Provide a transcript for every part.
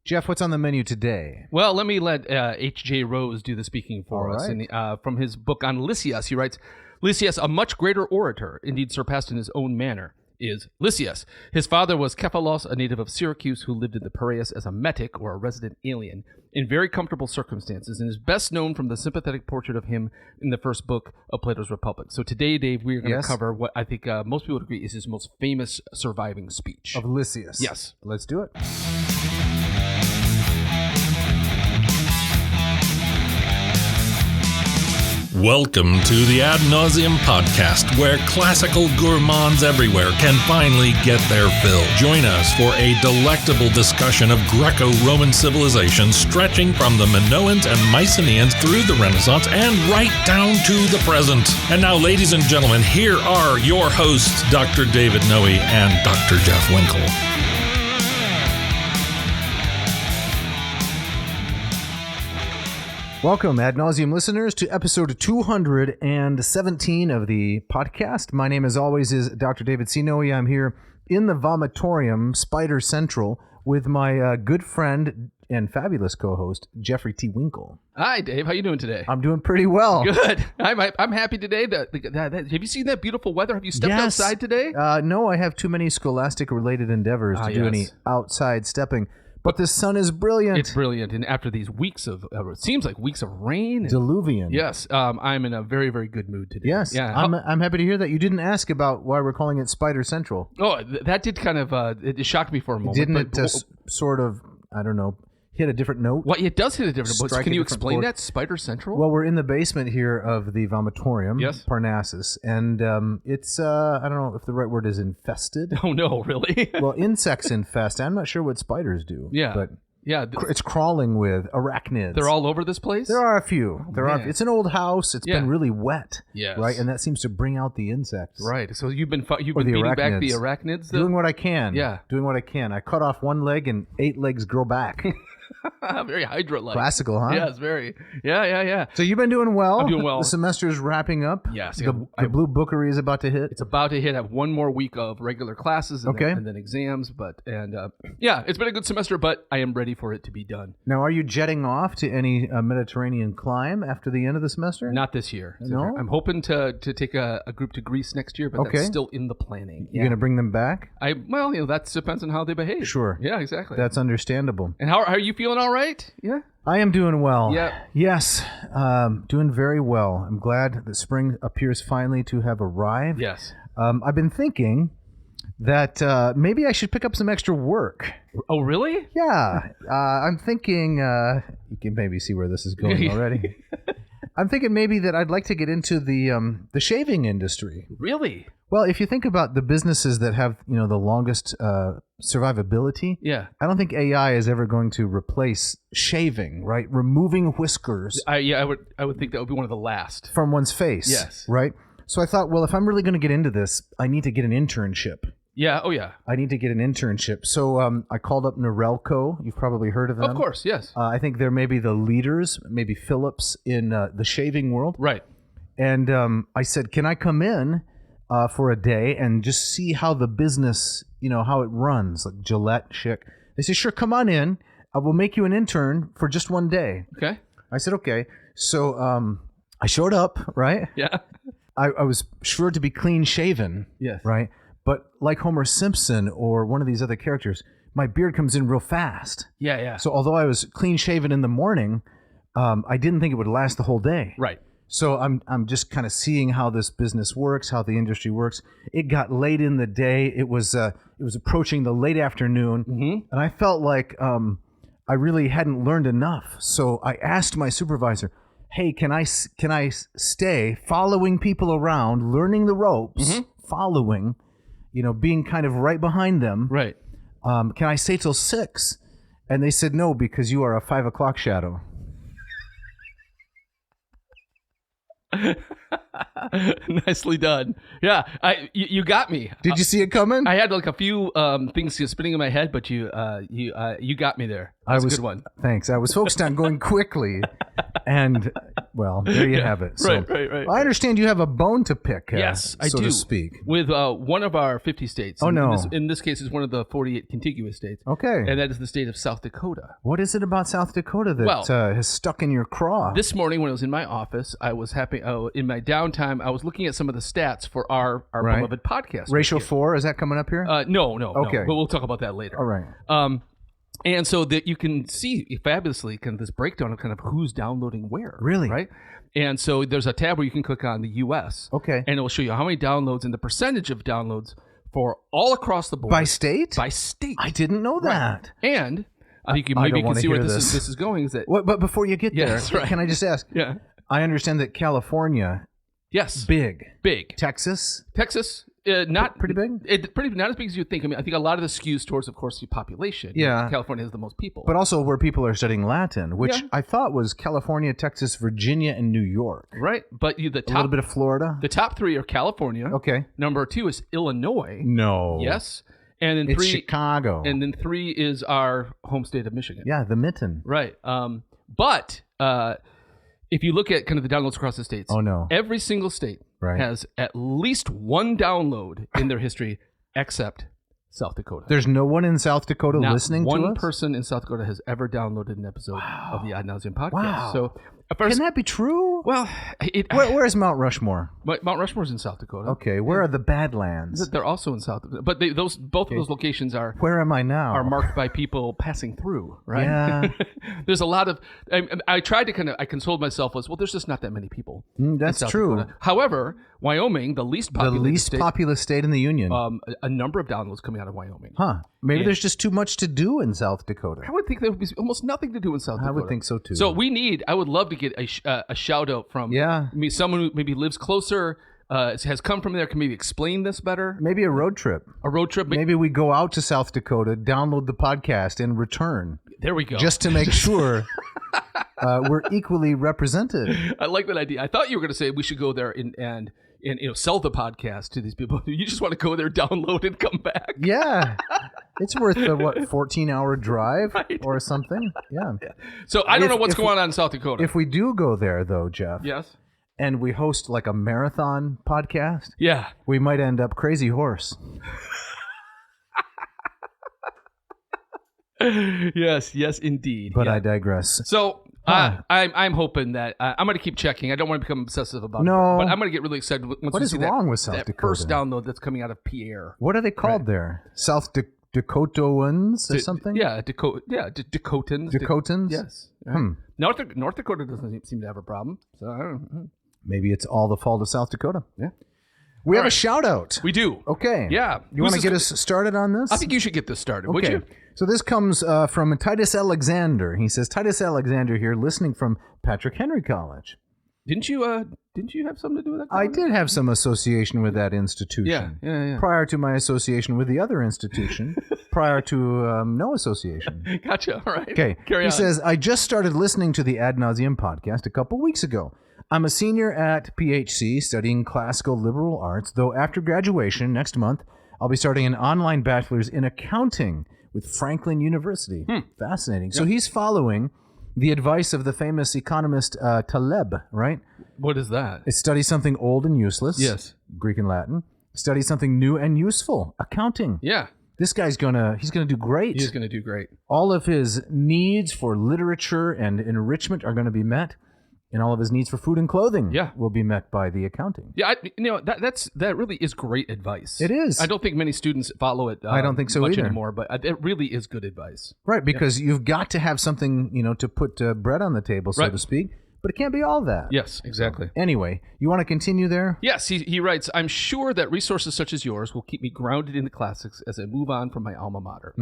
Jeff, what's on the menu today? Well, let me let H.J. Rose do the speaking for us. Right. And, from his book on Lysias, he writes, Lysias, a much greater orator, indeed surpassed in his own manner, is Lysias. His father was Kephalus, a native of Syracuse, who lived in the Piraeus as a metic, or a resident alien, in very comfortable circumstances, and is best known from the sympathetic portrait of him in the first book of Plato's Republic. So today, Dave, we're going to cover what I think most people would agree is his most famous surviving speech. Of Lysias. Yes. Let's do it. Welcome to the Ad Nauseam podcast, where classical gourmands everywhere can finally get their fill. Join us for a delectable discussion of Greco-Roman civilization stretching from the Minoans and Mycenaeans through the Renaissance and right down to the present. And now, ladies and gentlemen, here are your hosts, Dr. David Noe and Dr. Jeff Winkle. Welcome, Ad Nauseam listeners, to episode 217 of the podcast. My name, as always, is Dr. David C. Noe. I'm here in the vomitorium, Spider Central, with my good friend and fabulous co-host, Jeffrey T. Winkle. Hi, Dave. How you doing today? I'm doing pretty well. Good. I'm happy today. Have you seen that beautiful weather? Have you stepped outside today? No, I have too many scholastic-related endeavors to do any outside stepping. But the sun is brilliant. It's brilliant. And after these weeks of, it seems like weeks of rain. Diluvian. Yes. I'm in a very, very good mood today. Yes. Yeah. I'm happy to hear that. You didn't ask about why we're calling it Spider Central. Oh, that did kind of, it shocked me for a moment. Didn't it sort of, I don't know, hit a different note? Well, it does hit a different note. Can you explain that, Spider Central? Well, we're in the basement here of the vomitorium, Parnassus, and it's, I don't know if the right word is infested. Oh, no, really? Well, insects infest. I'm not sure what spiders do. Yeah. But yeah, it's crawling with arachnids. They're all over this place? There are a few. It's an old house. It's been really wet. Yes. Right? And that seems to bring out the insects. Right. So you've been beating back the arachnids? Doing what I can. Yeah. Doing what I can. I cut off one leg and 8 legs grow back. Very Hydra-like. Classical, huh? Yes, very. Yeah. So you've been doing well. I'm doing well. The semester's wrapping up. Yes. The Blue Bookery is about to hit. It's about to hit. I have one more week of regular classes and then exams. It's been a good semester, but I am ready for it to be done. Now, are you jetting off to any Mediterranean climb after the end of the semester? Not this year. No? I'm hoping to take a group to Greece next year, but that's still in the planning. You're going to bring them back? That depends on how they behave. Sure. Yeah, exactly. That's understandable. And how are you feeling? All right? Yeah. I am doing well. Yeah. Yes. Doing very well. I'm glad that spring appears finally to have arrived. Yes. I've been thinking that maybe I should pick up some extra work. Oh, really? Yeah. I'm thinking, you can maybe see where this is going already. I'm thinking maybe that I'd like to get into the shaving industry. Really? Well, if you think about the businesses that have, the longest survivability, I don't think AI is ever going to replace shaving, right? Removing whiskers. I would think that would be one of the last from one's face. Yes. Right? So I thought, well, if I'm really going to get into this, I need to get an internship. Yeah. Oh, yeah. I need to get an internship. So I called up Norelco. You've probably heard of them. Of course, yes. I think they're maybe the leaders, maybe Phillips in the shaving world. Right. And I said, can I come in for a day and just see how the business, how it runs, like Gillette, Schick. They said, sure, come on in. I will make you an intern for just one day. Okay. I said, okay. So I showed up, right? Yeah. I was sure to be clean shaven. Yes. Right? But like Homer Simpson or one of these other characters, my beard comes in real fast. Yeah. So although I was clean shaven in the morning, I didn't think it would last the whole day. Right. So I'm just kind of seeing how this business works, how the industry works. It got late in the day. It was approaching the late afternoon, and I felt like I really hadn't learned enough. So I asked my supervisor, "Hey, can I stay following people around, learning the ropes, following, being kind of right behind them? Right. Can I stay till 6?" And they said no, because you are a 5 o'clock shadow. Nicely done. Yeah, you got me. Did you see it coming? I had like a few things spinning in my head, but you got me there. That's a good one. Thanks. I was focused on going quickly, and well, there you have it. So, Right. I understand you have a bone to pick. Yes, I do. So to speak. With one of our 50 states. Oh, no. In this case, it's one of the 48 contiguous states. Okay. And that is the state of South Dakota. What is it about South Dakota that has stuck in your craw? This morning when I was in my office, I was happy. In my downtime, I was looking at some of the stats for our beloved podcast. Ratio 4, is that coming up here? No. Okay. But we'll talk about that later. All right. And so that you can see fabulously kind of this breakdown of kind of who's downloading where. Really? Right? And so there's a tab where you can click on the U.S. Okay. And it will show you how many downloads and the percentage of downloads for all across the board. By state? By state. I didn't know that. And I think you can see where this is going. Is that but before you get there, right. can I just ask? Yeah. I understand that California, big. Texas, not pretty big. Not as big as you think. I mean, I think a lot of the skews towards, of course, the population. Yeah. California has the most people, but also where people are studying Latin, which I thought was California, Texas, Virginia, and New York. Right, but a little bit of Florida. The top 3 are California. Okay. Number 2 is Illinois. No. Yes. And then it's Chicago. And then 3 is our home state of Michigan. Yeah, the mitten. Right. But if you look at kind of the downloads across the states, every single state has at least one download in their history, except South Dakota. There's no one in South Dakota listening to us? Not one person in South Dakota has ever downloaded an episode of the Ad Nauseam podcast. Wow. So, can that be true? Well, where's Mount Rushmore? Mount Rushmore's in South Dakota. Okay, where are the Badlands? They're also in South Dakota, but both of those locations are. Where am I now? Are marked by people passing through, right? Yeah. There's a lot of. I tried to I consoled myself with, there's just not that many people. That's true. Dakota. However, Wyoming, the least populous state in the Union. A number of downloads coming out of Wyoming. Huh. Maybe there's just too much to do in South Dakota. I would think there would be almost nothing to do in South Dakota. I would think so too. So I would love to get a shout out from someone who maybe lives closer, has come from there, can maybe explain this better. Maybe a road trip. Maybe we go out to South Dakota, download the podcast, and return. There we go. Just to make sure we're equally represented. I like that idea. I thought you were going to say we should go there and sell the podcast to these people. You just want to go there, download, and come back. Yeah. It's worth a 14-hour drive or something. Yeah. So I don't know what's going on in South Dakota. If we do go there, though, Jeff. Yes. And we host like a marathon podcast. Yeah. We might end up Crazy Horse. Yes, indeed. But I digress. So I'm hoping that I'm going to keep checking. I don't want to become obsessive about it. But I'm going to get really excited once what is wrong with South Dakota? First download that's coming out of Pierre. What are they called there? South Dakotoans or something? Yeah, Dakotans. Dakotans? Yes. North Dakota doesn't seem to have a problem. So I don't know. Maybe it's all the fault of South Dakota. Yeah. We have a shout out. We do. Okay. Yeah. You want to get us started on this? I think you should get this started. Would you? So this comes from Titus Alexander. He says, Titus Alexander here, listening from Patrick Henry College. Didn't you have something to do with that college? I did have some association with that institution. Yeah. Prior to my association with the other institution, prior to no association. Gotcha. All right. Okay. Carry on. He says, I just started listening to the Ad Nauseam podcast a couple weeks ago. I'm a senior at PHC studying classical liberal arts, though after graduation next month, I'll be starting an online bachelor's in accounting with Franklin University. Fascinating. Yep. So he's following the advice of the famous economist Taleb, right? What is that? Study something old and useless. Yes. Greek and Latin. Study something new and useful. Accounting. Yeah. This guy's he's gonna do great. He's gonna do great. All of his needs for literature and enrichment are gonna be met. And all of his needs for food and clothing will be met by the accounting. Yeah, that really is great advice. It is. I don't think many students follow it. I don't think so much either anymore, but it really is good advice. Right, because you've got to have something, to put bread on the table, so to speak. But it can't be all that. Yes, exactly. So, anyway, you want to continue there? Yes, he writes, I'm sure that resources such as yours will keep me grounded in the classics as I move on from my alma mater.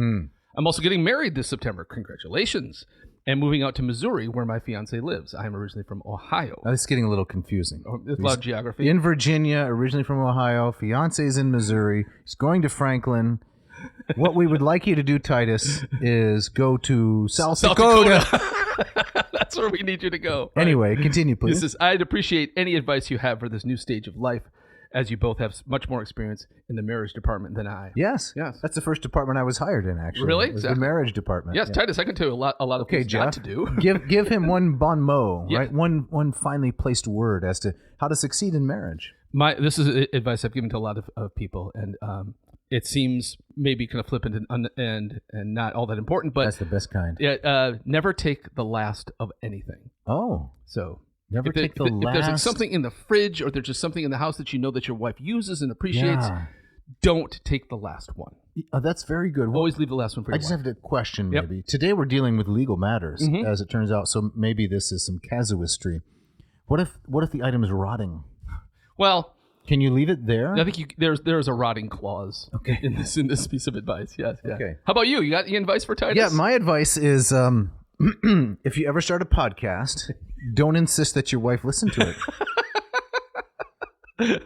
I'm also getting married this September. Congratulations. And moving out to Missouri, where my fiance lives. I'm originally from Ohio. Now, this is getting a little confusing. There's a lot of geography. In Virginia, originally from Ohio. Fiance's in Missouri. He's going to Franklin. What we would like you to do, Titus, is go to South Dakota. That's where we need you to go. Right? Anyway, continue, please. I'd appreciate any advice you have for this new stage of life, as you both have much more experience in the marriage department than I. Yes. That's the first department I was hired in, actually. Really? It was the marriage department. Yes, yeah. Titus, I can tell you a lot of things Jeff, not to do. give him one bon mot, right? One finely placed word as to how to succeed in marriage. This is advice I've given to a lot of people, and it seems maybe kind of flippant and not all that important, but that's the best kind. Yeah, never take the last of anything. Oh, so never take the last. If there's something in the fridge, or there's just something in the house that you know that your wife uses and appreciates, don't take the last one. That's very good. Always leave the last one for your wife. I just have a question, maybe. Today we're dealing with legal matters, as it turns out, so maybe this is some casuistry. What if the item is rotting? Well, can you leave it there? I think there's a rotting clause in this piece of advice. Yes. Yeah. Okay. How about you? You got any advice for Titus? Yeah, my advice is if you ever start a podcast, don't insist that your wife listen to it.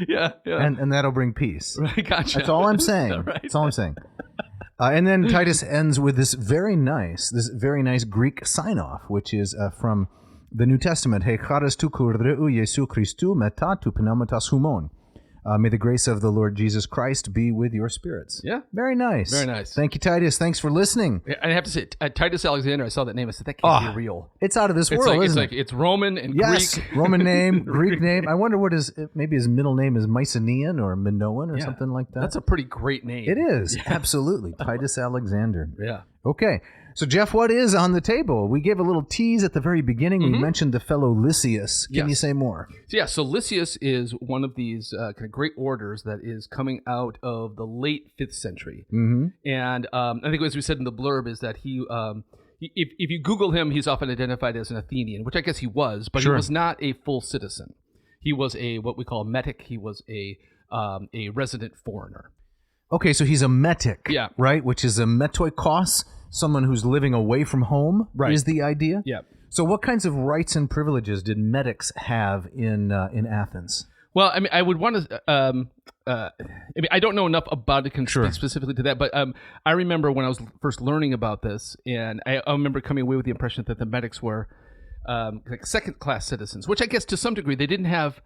Yeah. And that'll bring peace. Right, gotcha. That's all I'm saying. Right. That's all I'm saying. And then Titus ends with this very nice Greek sign-off, which is from the New Testament. He charis tu kurreu Jesu Christu meta tu pneumatos humon. May the grace of the Lord Jesus Christ be with your spirits. Yeah. Very nice. Very nice. Thank you, Titus. Thanks for listening. I have to say, Titus Alexander, I saw that name. I said, that can't be real. It's out of this world, isn't it? It's Roman and yes, Greek. Roman name, Greek name. I wonder what maybe his middle name is Mycenaean or Minoan or something like that. That's a pretty great name. It is. Yeah. Absolutely. Titus Alexander. Yeah. Okay. So, Jeff, what is on the table? We gave a little tease at the very beginning. We mentioned the fellow Lysias. Can you say more? So Lysias is one of these kind of great orators that is coming out of the late 5th century. And I think, as we said in the blurb, is that he if you Google him, he's often identified as an Athenian, which I guess he was, but he was not a full citizen. He was what we call a metic. He was a resident foreigner. Okay, so he's a metic, right? Which is a metoikos, someone who's living away from home, is the idea? Yeah. So what kinds of rights and privileges did metics have in Athens? Well, I mean, I would want to. I don't know enough about it speak specifically to that, but I remember when I was first learning about this, and I remember coming away with the impression that the metics were like second-class citizens, which I guess to some degree they didn't have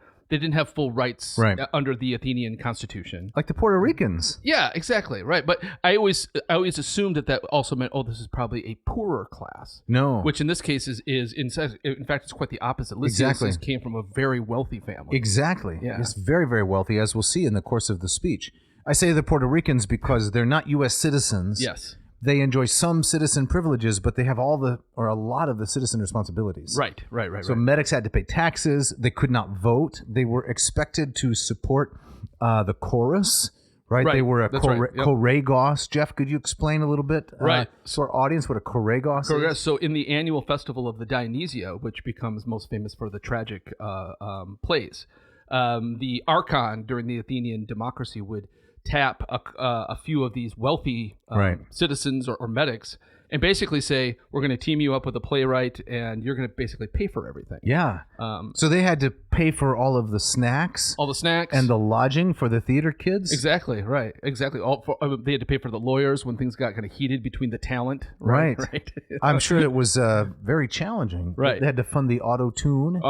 full rights under the Athenian constitution, like the Puerto Ricans. Yeah, exactly, right. But I always assumed that also meant, this is probably a poorer class. No, which in this case is in fact it's quite the opposite. Lysias came from a very wealthy family. Exactly. Yeah. It's very, very wealthy, as we'll see in the course of the speech. I say the Puerto Ricans because they're not U.S. citizens. Yes. They enjoy some citizen privileges, but they have a lot of the citizen responsibilities. Right. So metics had to pay taxes. They could not vote. They were expected to support the chorus. Right. They were a choregos. Jeff, could you explain a little bit to our audience what a choregos is? So in the annual festival of the Dionysia, which becomes most famous for the tragic plays, the archon during the Athenian democracy would tap a few of these wealthy citizens or metics and basically say, we're going to team you up with a playwright and you're going to basically pay for everything. Yeah. So they had to pay for all of the snacks. And the lodging for the theater kids. Exactly, right. Exactly. They had to pay for the lawyers when things got kind of heated between the talent. Right. I'm sure it was very challenging. Right. They had to fund the auto-tune.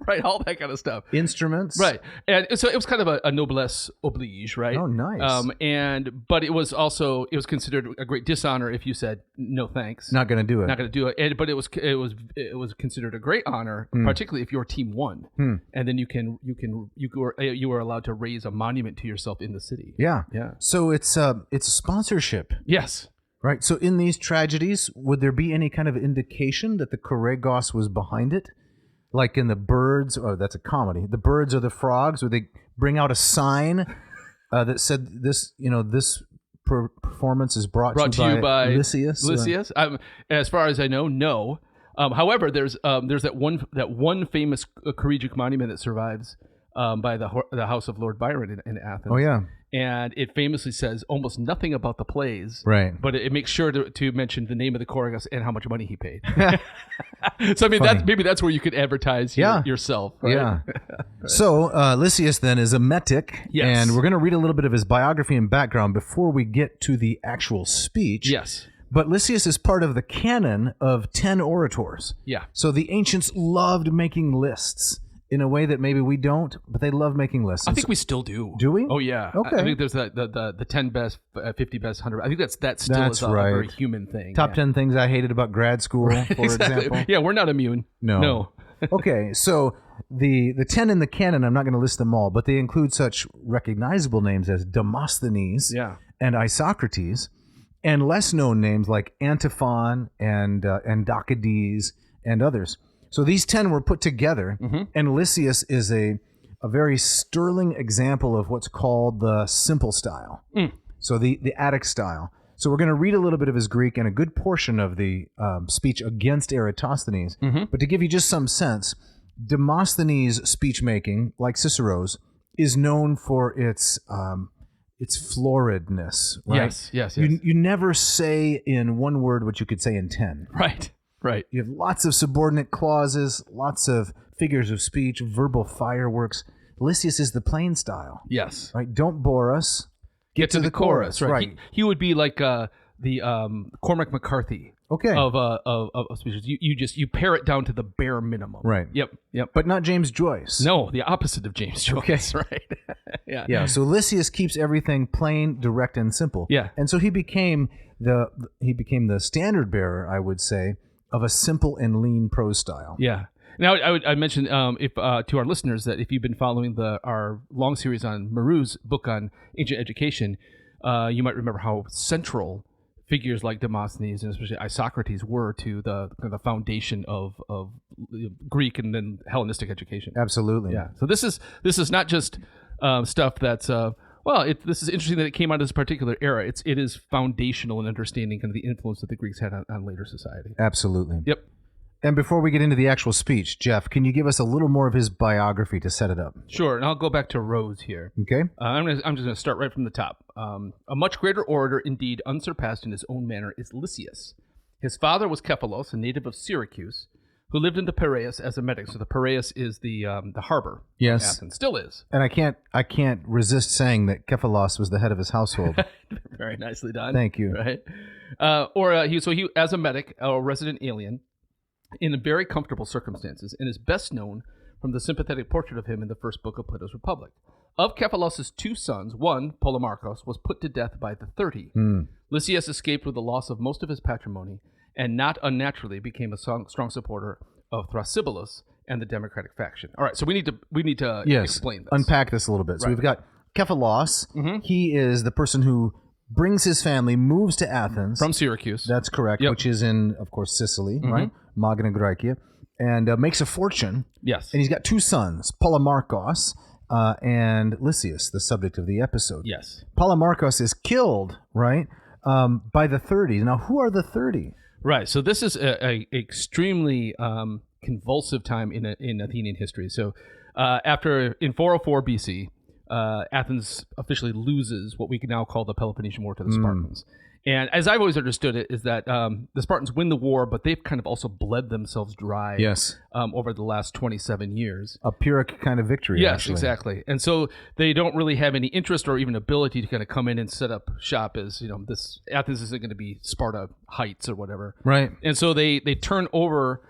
Right, all that kind of stuff. Instruments. Right. And so it was kind of a noblesse oblige, right? Oh, nice. But it was considered a great dishonor if you said, no thanks. Not going to do it. Not going to do it. But it was considered a great honor, particularly if your team won. And then you were allowed to raise a monument to yourself in the city. Yeah. So it's sponsorship. Yes. Right. So in these tragedies, would there be any kind of indication that the choregos was behind it? Like in the Birds, that's a comedy. The Birds or the Frogs, would they bring out a sign that said this performance is brought to you by Lysias? Lysias. As far as I know, no. However, there's that one famous choregic monument that survives by the house of Lord Byron in Athens. Oh yeah. And it famously says almost nothing about the plays, right? But it makes sure to mention the name of the choreographer and how much money he paid. So I mean, maybe that's where you could advertise yourself. Right? Yeah. So Lysias then is a metic, and we're going to read a little bit of his biography and background before we get to the actual speech. Yes. But Lysias is part of the canon of 10 orators. Yeah. So the ancients loved making lists in a way that maybe we don't, but they love making lists. I think we still do. Do we? Oh yeah. Okay. I think there's the 10 best, 50 best, 100. I think that still That's is a right. very human thing. Top 10 things I hated about grad school, for example. Yeah, we're not immune. No. Okay, so the 10 in the canon, I'm not going to list them all, but they include such recognizable names as Demosthenes and Isocrates, and less known names like Antiphon and Dokides and others. So these 10 were put together, and Lysias is a very sterling example of what's called the simple style. So the Attic style. So we're going to read a little bit of his Greek and a good portion of the speech against Eratosthenes. But to give you just some sense, Demosthenes' speech making, like Cicero's, is known for its floridness. Right? Yes. You never say in one word what you could say in 10. Right. You have lots of subordinate clauses, lots of figures of speech, verbal fireworks. Lysias is the plain style. Yes. Right? Don't bore us. Get to the chorus. Right. He would be like the Cormac McCarthy of speeches. You pare it down to the bare minimum. Right. Yep. But not James Joyce. No, the opposite of James Joyce. Right. Yeah. So Lysias keeps everything plain, direct, and simple. Yeah. And so he became the standard bearer, I would say, of a simple and lean prose style. Yeah. Now, I mentioned if to our listeners that if you've been following our long series on Maru's book on ancient education, you might remember how central figures like Demosthenes and especially Isocrates were to the foundation of Greek and then Hellenistic education. Absolutely. Yeah. So this is not just stuff that's this is interesting that it came out of this particular era. It is foundational in understanding kind of the influence that the Greeks had on later society. Absolutely. Yep. And before we get into the actual speech, Jeff, can you give us a little more of his biography to set it up? Sure, and I'll go back to Rose here. Okay. I'm just going to start right from the top. A much greater orator, indeed unsurpassed in his own manner, is Lysias. His father was Kephalus, a native of Syracuse, who lived in the Piraeus as a metic. So the Piraeus is the harbor. Of Athens. Still is. And I can't resist saying that Kephalus was the head of his household. Very nicely done. Thank you. Right. He as a metic, a resident alien, in very comfortable circumstances, and is best known from the sympathetic portrait of him in the first book of Plato's Republic. Of Kephalus' 2 sons, one, Polemarchus, was put to death by the 30. Lysias escaped with the loss of most of his patrimony, and not unnaturally became a strong supporter of Thrasybulus and the democratic faction. All right, so we need to explain this. Unpack this a little bit. So we've got Kephalus. He is the person who brings his family, moves to Athens. From Syracuse. That's correct, which is in, of course, Sicily, right? Magna Graecia. And makes a fortune. Yes. And he's got 2 sons, Polemarchus and Lysias, the subject of the episode. Yes. Polemarchus is killed, right, by the 30. Now, who are the 30? Right. So this is a extremely convulsive time in Athenian history. So in 404 BC, Athens officially loses what we can now call the Peloponnesian War to the Spartans. And as I've always understood it, is that the Spartans win the war, but they've kind of also bled themselves dry over the last 27 years. A Pyrrhic kind of victory, Yes, actually. exactly. And so they don't really have any interest or even ability to kind of come in and set up shop as, this Athens isn't going to be Sparta Heights or whatever. Right. And so they turn over,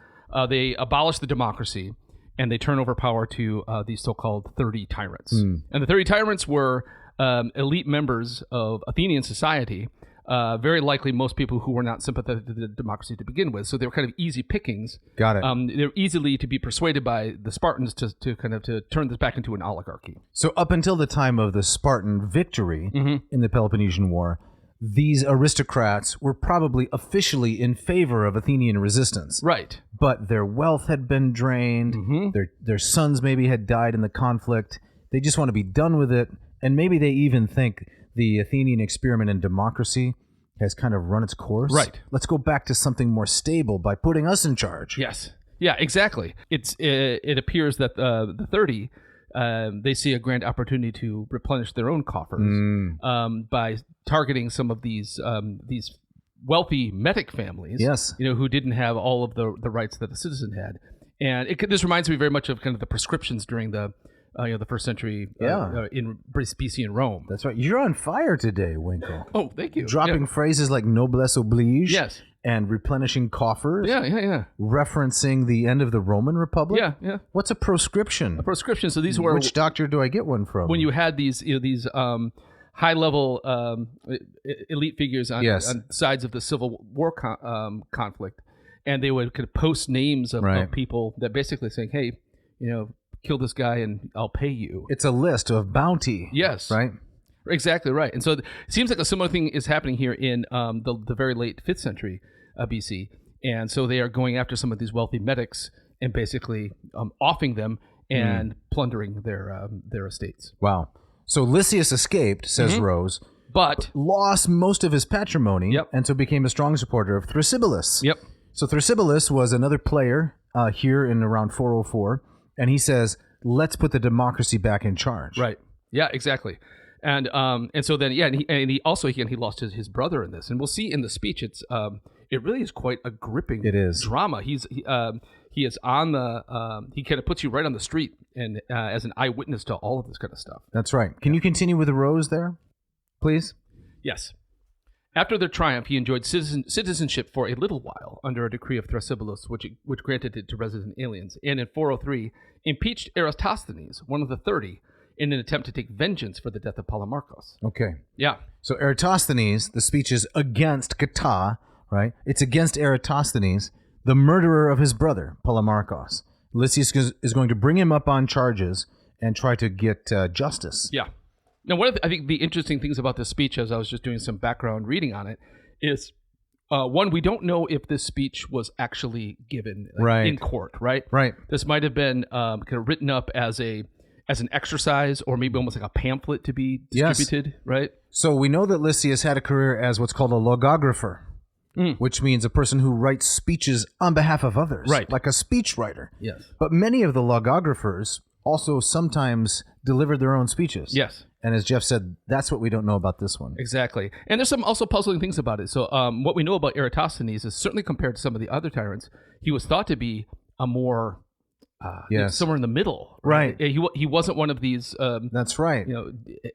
they abolish the democracy, and they turn over power to these so-called 30 Tyrants. And the 30 Tyrants were elite members of Athenian society, very likely most people who were not sympathetic to the democracy to begin with. So they were kind of easy pickings. Got it. They're easily to be persuaded by the Spartans to turn this back into an oligarchy. So up until the time of the Spartan victory in the Peloponnesian War, these aristocrats were probably officially in favor of Athenian resistance. Right. But their wealth had been drained. Their sons maybe had died in the conflict. They just want to be done with it. And maybe they even think the Athenian experiment in democracy has kind of run its course. Right. Let's go back to something more stable by putting us in charge. Yes. Yeah, exactly. It appears that the 30, they see a grand opportunity to replenish their own coffers by targeting some of these wealthy metic families, who didn't have all of the rights that a citizen had. And this reminds me very much of kind of the prescriptions during the the first century in BC in Rome. That's right. You're on fire today, Winkle. Oh, thank you. Dropping phrases like noblesse oblige. Yes. And replenishing coffers. Yeah. Referencing the end of the Roman Republic. Yeah. What's a proscription? A proscription. So these were which doctor do I get one from? When you had these high level elite figures on sides of the Civil War conflict, and they would kind of post names of people that basically saying, "Hey, kill this guy and I'll pay you." It's a list of bounty. Yes. Right? Exactly right. And so it seems like a similar thing is happening here in the very late 5th century BC. And so they are going after some of these wealthy metics and basically offing them and plundering their estates. Wow. So Lysias escaped, says Rose, but lost most of his patrimony, Yep. and so became a strong supporter of Thrasybulus. Yep. So Thrasybulus was another player here in around 404, and he says, let's put the democracy back in charge. Right. Yeah, exactly. And so then, and he also, again, he lost his brother in this. And we'll see in the speech, it really is quite a gripping drama. He is on he kind of puts you right on the street and as an eyewitness to all of this kind of stuff. That's right. Can you continue with the Rose there, please? Yes. After their triumph, he enjoyed citizenship for a little while under a decree of Thrasybulus, which granted it to resident aliens, and in 403 impeached Eratosthenes, one of the 30, in an attempt to take vengeance for the death of Polemarchus. Okay. Yeah. So Eratosthenes, the speech is against kata, right? It's against Eratosthenes, the murderer of his brother, Polemarchus. Lysias is going to bring him up on charges and try to get justice. Yeah. Now, one of I think the interesting things about this speech, as I was just doing some background reading on it, is one, we don't know if this speech was actually given in court, right? Right. This might have been kind of written up as an exercise, or maybe almost like a pamphlet to be distributed, right? So we know that Lysias had a career as what's called a logographer, which means a person who writes speeches on behalf of others, right? Like a speechwriter. Yes. But many of the logographers also sometimes delivered their own speeches. Yes. And as Jeff said, that's what we don't know about this one. Exactly. And there's some also puzzling things about it. So what we know about Eratosthenes is certainly compared to some of the other tyrants, he was thought to be a more somewhere in the middle, right? He wasn't one of these. That's right.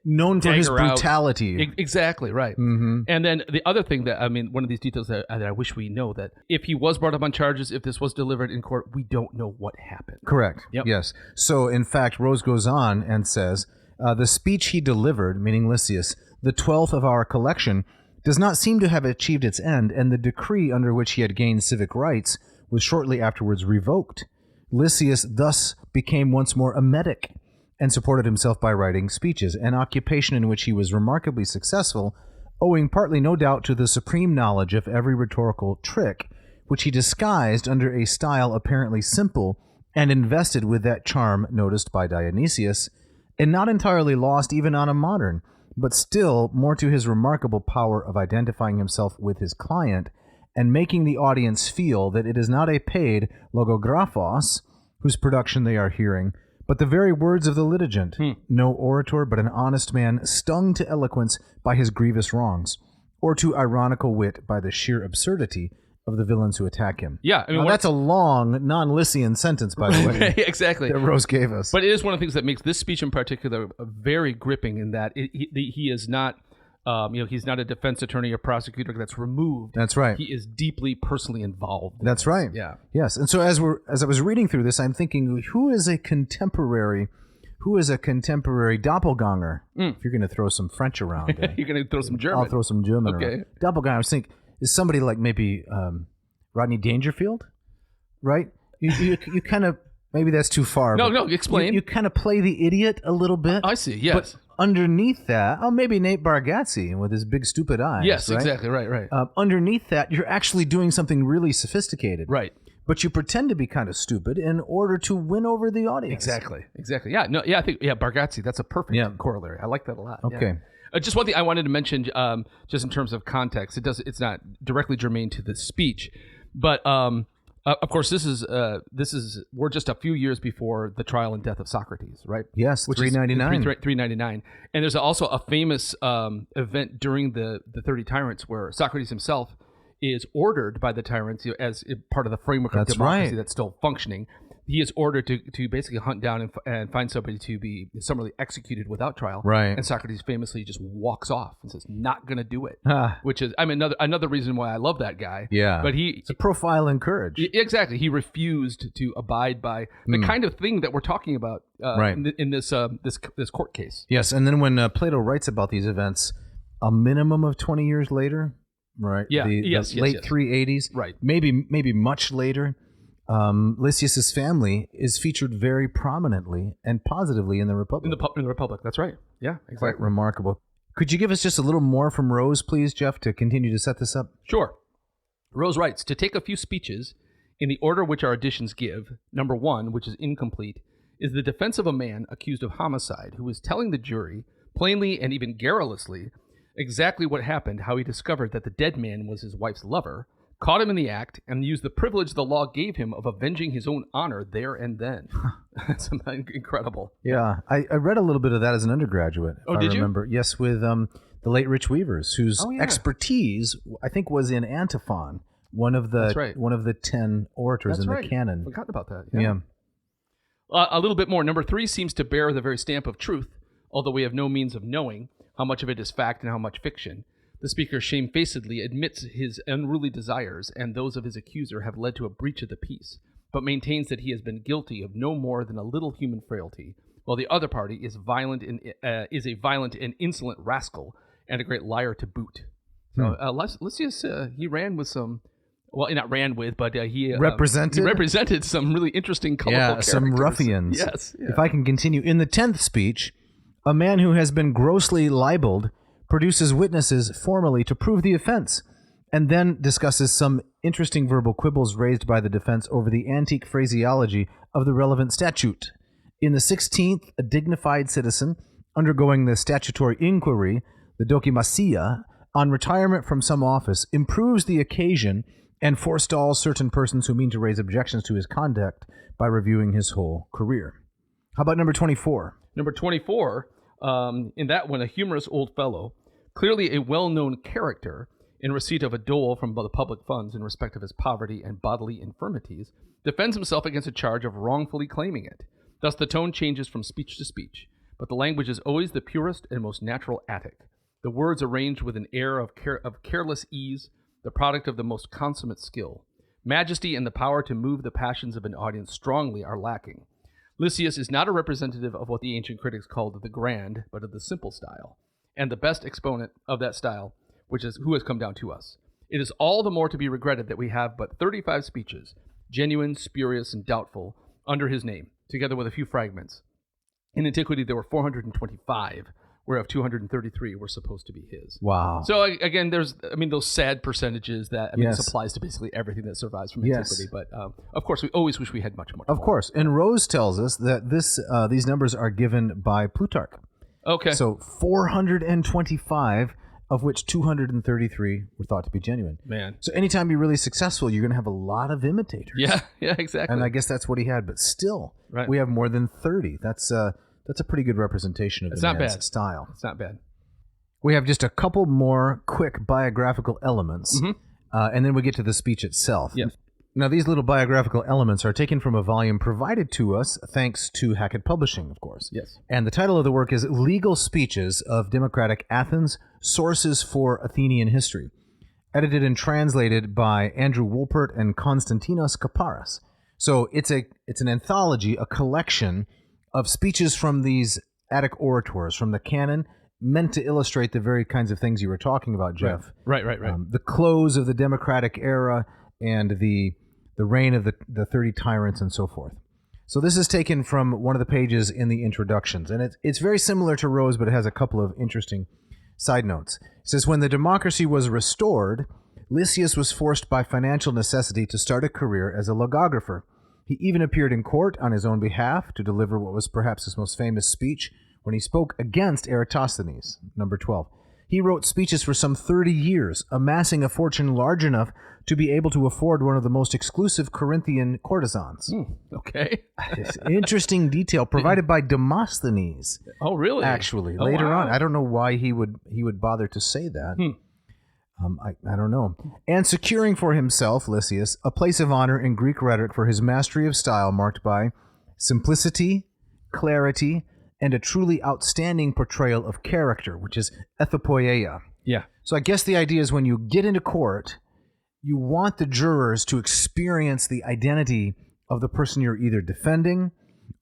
Known for his brutality. Exactly right. Mm-hmm. And then the other thing that one of these details that I wish we know, that if he was brought up on charges, if this was delivered in court, we don't know what happened. Correct. Yep. Yes. So in fact, Rose goes on and says, the speech he delivered, meaning Lysias, the 12th of our collection, does not seem to have achieved its end, and the decree under which he had gained civic rights was shortly afterwards revoked. Lysias thus became once more a metic and supported himself by writing speeches, an occupation in which he was remarkably successful, owing partly no doubt to the supreme knowledge of every rhetorical trick, which he disguised under a style apparently simple and invested with that charm noticed by Dionysius, and not entirely lost even on a modern, but still more to his remarkable power of identifying himself with his client and making the audience feel that it is not a paid logographos whose production they are hearing, but the very words of the litigant, no orator but an honest man stung to eloquence by his grievous wrongs, or to ironical wit by the sheer absurdity of the villains who attack him. Yeah, that's a long, non-Lysian sentence, by the way. Exactly. That Rose gave us. But it is one of the things that makes this speech in particular very gripping, in that he is not... he's not a defense attorney or prosecutor that's removed. That's right. He is deeply personally involved. That's right. Yeah. Yes. And so as I was reading through this, I'm thinking, who is a contemporary doppelganger? If you're going to throw some French around. You're going to throw some German. I'll throw some German around. Doppelganger, I was thinking, is somebody like maybe Rodney Dangerfield, right? You kind of, maybe that's too far. No, explain. You kind of play the idiot a little bit. I see, yes. But underneath that, maybe Nate Bargatze with his big stupid eyes. Yes, right? exactly, right. Underneath that, you're actually doing something really sophisticated. Right. But you pretend to be kind of stupid in order to win over the audience. Exactly. Yeah, I think Bargatze, that's a perfect corollary. I like that a lot. Okay. Yeah. Just one thing I wanted to mention, just in terms of context, it's not directly germane to the speech, but of course we're just a few years before the trial and death of Socrates, right? Yes, 399. 399, and there's also a famous event during the 30 Tyrants where Socrates himself is ordered by the tyrants, as part of the framework of democracy that's still functioning, he is ordered to basically hunt down and find somebody to be summarily executed without trial. Right. And Socrates famously just walks off and says, "Not going to do it." Huh. Which is, I mean, another reason why I love that guy. Yeah. But it's a profile in courage. Exactly. He refused to abide by the kind of thing that we're talking about Right. in this court case. Yes, and then when Plato writes about these events, a minimum of 20 years later, right? Yeah. The late 380s, Right. Maybe much later. Lysias's family is featured very prominently and positively in the Republic. In the Republic. That's right. Yeah. Exactly. Quite remarkable. Could you give us just a little more from Rose, please, Jeff, to continue to set this up? Sure. Rose writes, to take a few speeches in the order which our editions give, number 1, which is incomplete, is the defense of a man accused of homicide who is telling the jury, plainly and even garrulously, exactly what happened, how he discovered that the dead man was his wife's lover, caught him in the act, and used the privilege the law gave him of avenging his own honor there and then. That's incredible. Yeah, I read a little bit of that as an undergraduate. Oh, if did I remember. you? Yes, with the late Rich Weavers, whose yeah. expertise I think was in antiphon, one of the 10 orators That's in right. the canon. Forgot about that. Yeah. A little bit more. Number 3 seems to bear the very stamp of truth, although we have no means of knowing how much of it is fact and how much fiction. The speaker shamefacedly admits his unruly desires and those of his accuser have led to a breach of the peace, but maintains that he has been guilty of no more than a little human frailty, while the other party is a violent and insolent rascal and a great liar to boot. So Lysias, he ran with some. Well, not ran with, but he represented some really interesting, colorful characters. Some ruffians. Yes. Yeah. If I can continue. In the 10th speech, a man who has been grossly libeled produces witnesses formally to prove the offense, and then discusses some interesting verbal quibbles raised by the defense over the antique phraseology of the relevant statute. In the 16th, a dignified citizen, undergoing the statutory inquiry, the dokimasia, on retirement from some office, improves the occasion and forestalls certain persons who mean to raise objections to his conduct by reviewing his whole career. How about number 24? Number 24, in that one, a humorous old fellow, clearly a well-known character in receipt of a dole from the public funds in respect of his poverty and bodily infirmities, defends himself against a charge of wrongfully claiming it. Thus the tone changes from speech to speech, but the language is always the purest and most natural Attic. The words arranged with an air of careless ease, the product of the most consummate skill. Majesty and the power to move the passions of an audience strongly are lacking. Lysias is not a representative of what the ancient critics called the grand, but of the simple style, and the best exponent of that style, which is who has come down to us. It is all the more to be regretted that we have but 35 speeches, genuine, spurious, and doubtful, under his name, together with a few fragments. In antiquity, there were 425, whereof 233 were supposed to be his. Wow. So again, there's, those sad percentages that, Yes. this applies to basically everything that survives from Yes. antiquity. But of course, we always wish we had much more. Of course. And Rose tells us that these numbers are given by Plutarch. Okay. So 425, of which 233 were thought to be genuine. Man. So anytime you're really successful, you're going to have a lot of imitators. Yeah, exactly. And I guess that's what he had. But still, Right. we have more than 30. That's a pretty good representation of It's the not man's bad. style. It's not bad. We have just a couple more quick biographical elements, and then we get to the speech itself. Yes. Now, these little biographical elements are taken from a volume provided to us thanks to Hackett Publishing, of course. Yes. And the title of the work is Legal Speeches of Democratic Athens, Sources for Athenian History, edited and translated by Andrew Wolpert and Konstantinos Kaparis. So it's an anthology, a collection of speeches from these Attic orators, from the canon, meant to illustrate the very kinds of things you were talking about, Jeff. Right. The close of the democratic era and the reign of the 30 Tyrants and so forth. So this is taken from one of the pages in the introductions, and it's very similar to Rose, but it has a couple of interesting side notes. It says, when the democracy was restored, Lysias was forced by financial necessity to start a career as a logographer. He even appeared in court on his own behalf to deliver what was perhaps his most famous speech when he spoke against Eratosthenes, number 12. He wrote speeches for some 30 years, amassing a fortune large enough to be able to afford one of the most exclusive Corinthian courtesans. Okay. Interesting detail provided by Demosthenes. Oh, really? Actually, Oh, later wow. on. I don't know why he would bother to say that. I don't know. And securing for himself, Lysias, a place of honor in Greek rhetoric for his mastery of style marked by simplicity, clarity, and a truly outstanding portrayal of character, which is ethopoeia. Yeah. So I guess the idea is when you get into court, you want the jurors to experience the identity of the person you're either defending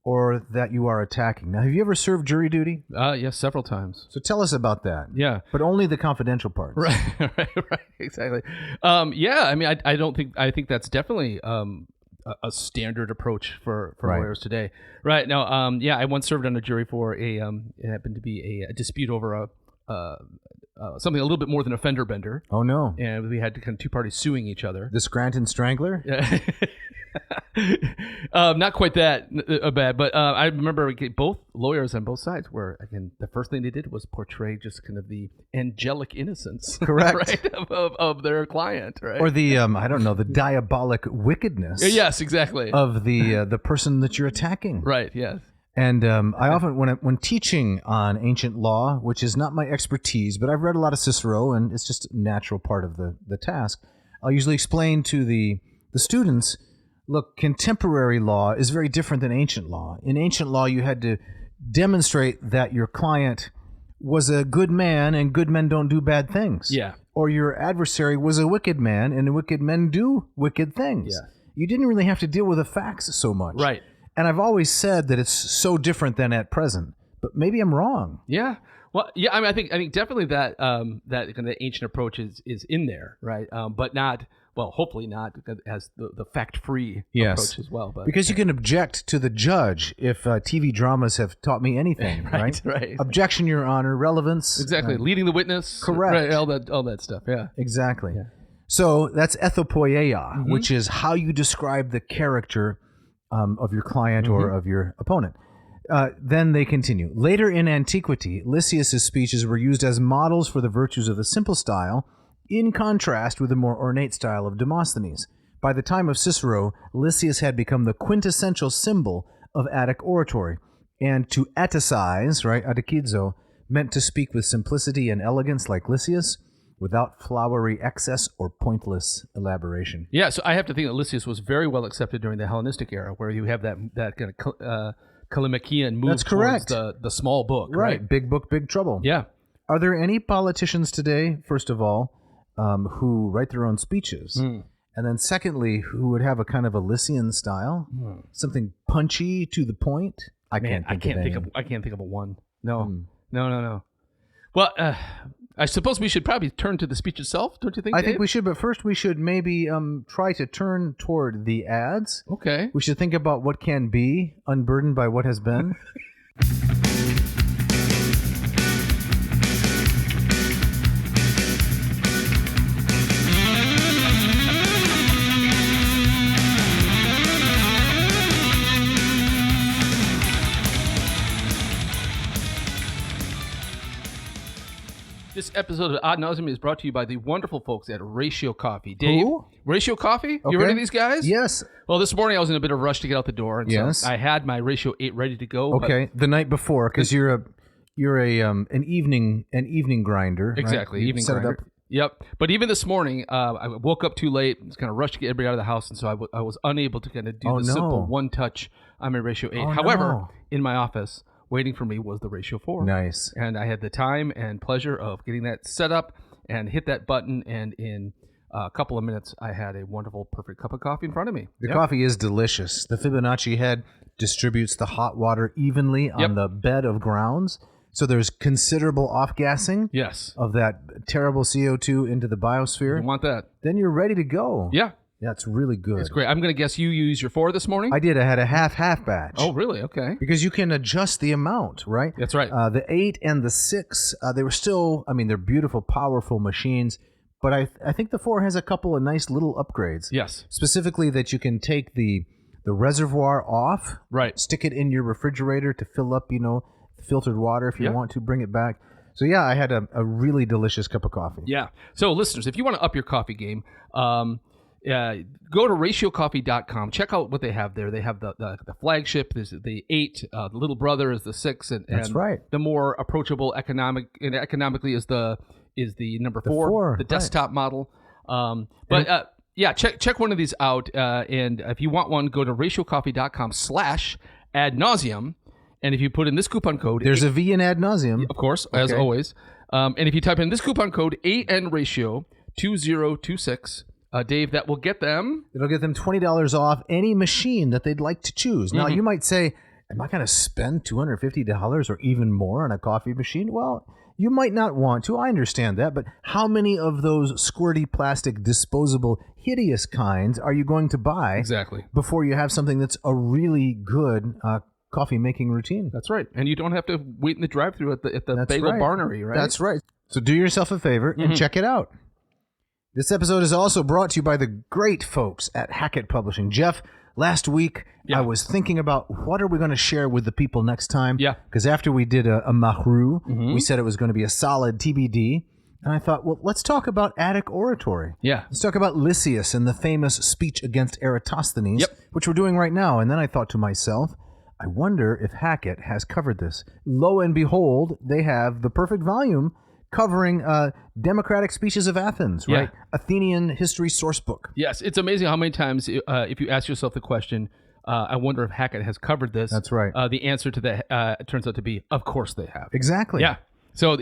or that you are attacking. Now, have you ever served jury duty? Yes, several times. So tell us about that. Yeah. But only the confidential parts. Right, exactly. Yeah, I mean, I think that's definitely a standard approach for lawyers today. Right. Now, yeah, I once served on a jury for it happened to be a dispute over something a little bit more than a fender bender. Oh, no. And we had kind of two parties suing each other. The Scranton Strangler? Yeah. Not quite that bad, but I remember both lawyers on both sides were, again, the first thing they did was portray just kind of the angelic innocence, correct, right, of their client, right, or the I don't know, the diabolic wickedness, yes, exactly, of the person that you're attacking, right, yes. And I often, when teaching on ancient law, which is not my expertise, but I've read a lot of Cicero, and it's just a natural part of the task, I'll usually explain to the students, look, contemporary law is very different than ancient law. In ancient law, you had to demonstrate that your client was a good man, and good men don't do bad things. Yeah. Or your adversary was a wicked man, and wicked men do wicked things. Yeah. You didn't really have to deal with the facts so much. Right. And I've always said that it's so different than at present. But maybe I'm wrong. Yeah. Well, yeah. I mean, I think definitely that that kind of ancient approach is in there, right? But not. Well, hopefully not as the fact-free approach as well. But because you can object to the judge if TV dramas have taught me anything, right? Right. Objection, Your Honor. Relevance. Exactly. Leading the witness. Correct. Right, all that stuff. Yeah. Exactly. Yeah. So that's ethopoeia, which is how you describe the character of your client or of your opponent. Then they continue. Later in antiquity, Lysias' speeches were used as models for the virtues of the simple style, in contrast with the more ornate style of Demosthenes. By the time of Cicero, Lysias had become the quintessential symbol of Attic oratory. And to Atticize, right, Attikizo, meant to speak with simplicity and elegance like Lysias, without flowery excess or pointless elaboration. Yeah, so I have to think that Lysias was very well accepted during the Hellenistic era, where you have that kind of Kallimachian move That's correct. towards the small book. Right, big book, big trouble. Yeah. Are there any politicians today, first of all, who write their own speeches? And then secondly, who would have a kind of a Lysian style? Something punchy, to the point? I can't think of a one. No. No. Well, I suppose we should probably turn to the speech itself, don't you think, I Dave? think we should, but first we should maybe try to turn toward the ads. Okay. We should think about what can be, unburdened by what has been. This episode of Ad Nauseam is brought to you by the wonderful folks at Ratio Coffee. Dave, Who? Ratio Coffee? Okay. You heard of these guys? Yes. Well, this morning I was in a bit of a rush to get out the door, and Yes. so I had my Ratio 8 ready to go. Okay, the night before, because you're an evening grinder. Exactly, right? You evening set grinder. it up. Yep. But even this morning, I woke up too late. I was kind of rushed to get everybody out of the house, and so I was unable to kind of do the simple one touch on my Ratio 8. However, in my office, waiting for me was the Ratio 4. Nice. And I had the time and pleasure of getting that set up and hit that button, and in a couple of minutes, I had a wonderful, perfect cup of coffee in front of me. The coffee is delicious. The Fibonacci head distributes the hot water evenly on the bed of grounds. So there's considerable off-gassing of that terrible CO2 into the biosphere. You want that. Then you're ready to go. Yeah. That's really good. It's great. I'm going to guess you used your 4 this morning? I did. I had a half batch. Oh, really? Okay. Because you can adjust the amount, right? That's right. The 8 and the 6, they were still, they're beautiful, powerful machines. But I think the 4 has a couple of nice little upgrades. Yes. Specifically that you can take the reservoir off. Right. Stick it in your refrigerator to fill up, filtered water if you want to bring it back. So, yeah, I had a really delicious cup of coffee. Yeah. So, listeners, if you want to up your coffee game, go to ratiocoffee.com. Check out what they have there. They have the flagship. There's the 8. The little brother is the 6, and That's right. The more approachable economically is the is the number 4, the desktop model. Check one of these out. And if you want one, go to ratiocoffee.com/adnauseum. And if you put in this coupon code... There's a V in ad nauseum. Of course, as always. And if you type in this coupon code, ANRatio2026, Dave, that will get them... It'll get them $20 off any machine that they'd like to choose. Now, you might say, am I going to spend $250 or even more on a coffee machine? Well, you might not want to. I understand that. But how many of those squirty plastic, disposable, hideous kinds are you going to buy before you have something that's a really good coffee making routine? That's right. And you don't have to wait in the drive-thru at the Bagel Barnery, right? That's right. So do yourself a favor and check it out. This episode is also brought to you by the great folks at Hackett Publishing. Jeff, last week I was thinking about what are we going to share with the people next time? Yeah. Because after we did a Mahru, we said it was going to be a solid TBD. And I thought, well, let's talk about Attic oratory. Yeah. Let's talk about Lysias and the famous speech against Eratosthenes, which we're doing right now. And then I thought to myself, I wonder if Hackett has covered this. Lo and behold, they have the perfect volume covering democratic speeches of Athens, right? Athenian history source book. Yes, it's amazing how many times, if you ask yourself the question, I wonder if Hackett has covered this. That's right. The answer to that turns out to be, of course they have. Exactly. Yeah. So,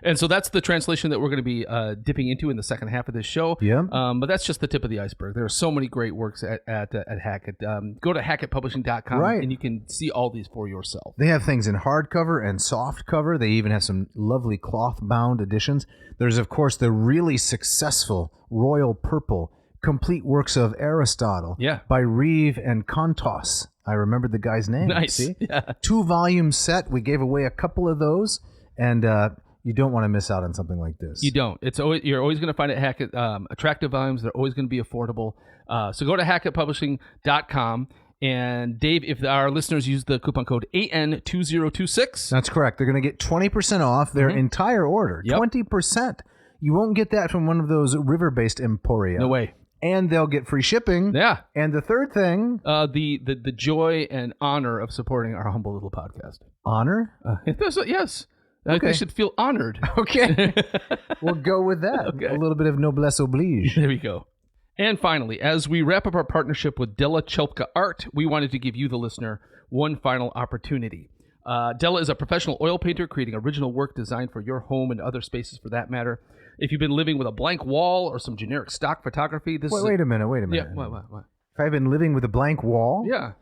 and so that's the translation that we're going to be dipping into in the second half of this show. Yeah. But that's just the tip of the iceberg. There are so many great works at Hackett. Go to hackettpublishing.com and you can see all these for yourself. They have things in hardcover and soft cover. They even have some lovely cloth-bound editions. There's, of course, the really successful Royal Purple complete works of Aristotle by Reeve and Kontos. I remembered the guy's name. Nice. See? Yeah. 2-volume set. We gave away a couple of those. And you don't want to miss out on something like this. You don't. You're always going to find at Hackett attractive volumes. They're always going to be affordable. So go to hackettpublishing.com. And Dave, if our listeners use the coupon code AN2026. That's correct. They're going to get 20% off their entire order. 20%. You won't get that from one of those river-based emporia. No way. And they'll get free shipping. Yeah. And the third thing... the joy and honor of supporting our humble little podcast. Honor? Yes. They should feel honored. Okay. We'll go with that. Okay. A little bit of noblesse oblige. There we go. And finally, as we wrap up our partnership with Della Chelpka Art, we wanted to give you, the listener, one final opportunity. Della is a professional oil painter creating original work designed for your home and other spaces for that matter. If you've been living with a blank wall or some generic stock photography, Wait a minute. Yeah, what? If I've been living with a blank wall? Yeah.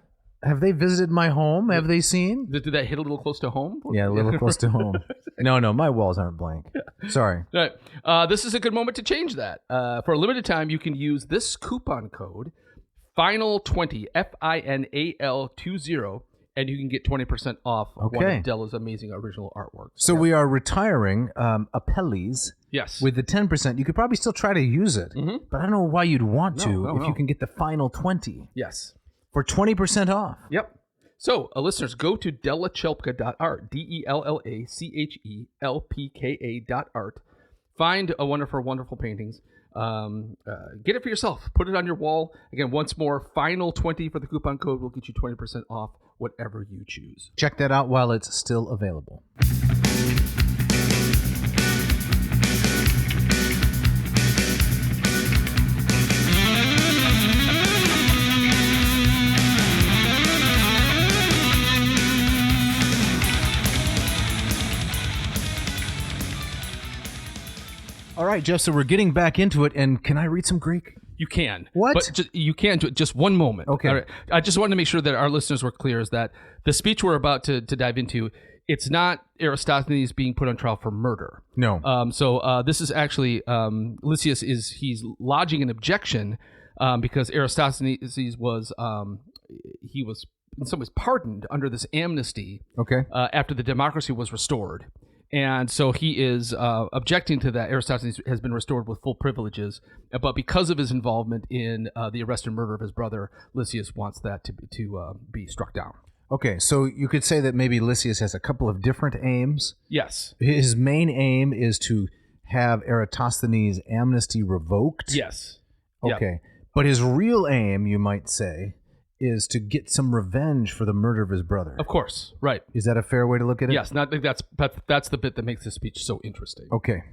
Have they visited my home? Have they seen? Did that hit a little close to home? Yeah, a little close to home. No, my walls aren't blank. Sorry. All right. This is a good moment to change that. For a limited time, you can use this coupon code, FINAL20, FINAL20, and you can get 20% off one of Della's amazing original artwork. So we are retiring Apelles. Yes. With the 10%. You could probably still try to use it, but I don't know why you'd want to if you can get the final 20. Yes. For 20% off. Yep. So, listeners, go to dellachelpka.art, DELLACHELPKA.art. Find a wonderful paintings. Get it for yourself. Put it on your wall. Again, once more, final 20 for the coupon code will get you 20% off whatever you choose. Check that out while it's still available. All right, Jeff, so we're getting back into it, and can I read some Greek? You can. What? But you can do it just one moment. Okay. All right. I just wanted to make sure that our listeners were clear is that the speech we're about to dive into, it's not Eratosthenes being put on trial for murder. No. So this is actually, Lysias he's lodging an objection because Eratosthenes was, he was in some ways pardoned under this amnesty after the democracy was restored. And so he is objecting to that. Eratosthenes has been restored with full privileges, but because of his involvement in the arrest and murder of his brother, Lysias wants that to be struck down. Okay, so you could say that maybe Lysias has a couple of different aims. Yes. His main aim is to have Eratosthenes' amnesty revoked. Yes. Okay, but his real aim, you might say, is to get some revenge for the murder of his brother. Of course, right. Is that a fair way to look at it? Yes, that's the bit that makes this speech so interesting. Okay.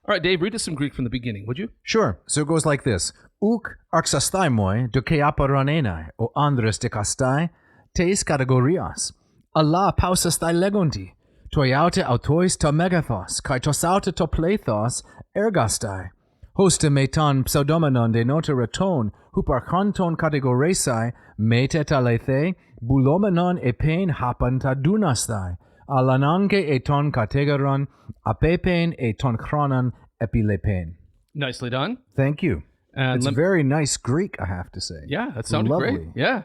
All right, Dave, read us some Greek from the beginning, would you? Sure. So it goes like this. Uk arxastaimoi dokeaparanenai o andres dekastai teis kategorias. Allah pausastai legonti. Toiaute autois to megathos, kai tosaute to plethos ergastai. Hosta meton pseudomenon de notoriaton, huparchonton categoresai, metetalethi, bulomenon epen hapanta dunastai, alanange eton categoron, apepen eton chronon epilepen. Nicely done. Thank you. And it's very nice Greek, I have to say. Yeah, that sounded Lovely. great. Yeah.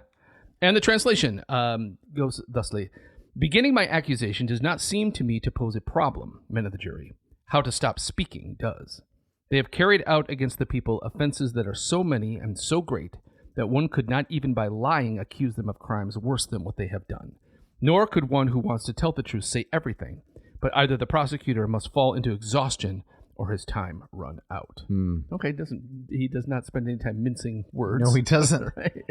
And the translation goes thusly. Beginning my accusation does not seem to me to pose a problem, men of the jury. How to stop speaking does. They have carried out against the people offenses that are so many and so great that one could not even by lying accuse them of crimes worse than what they have done. Nor could one who wants to tell the truth say everything, but either the prosecutor must fall into exhaustion or his time run out. Okay, he does not spend any time mincing words. No, he doesn't. Right?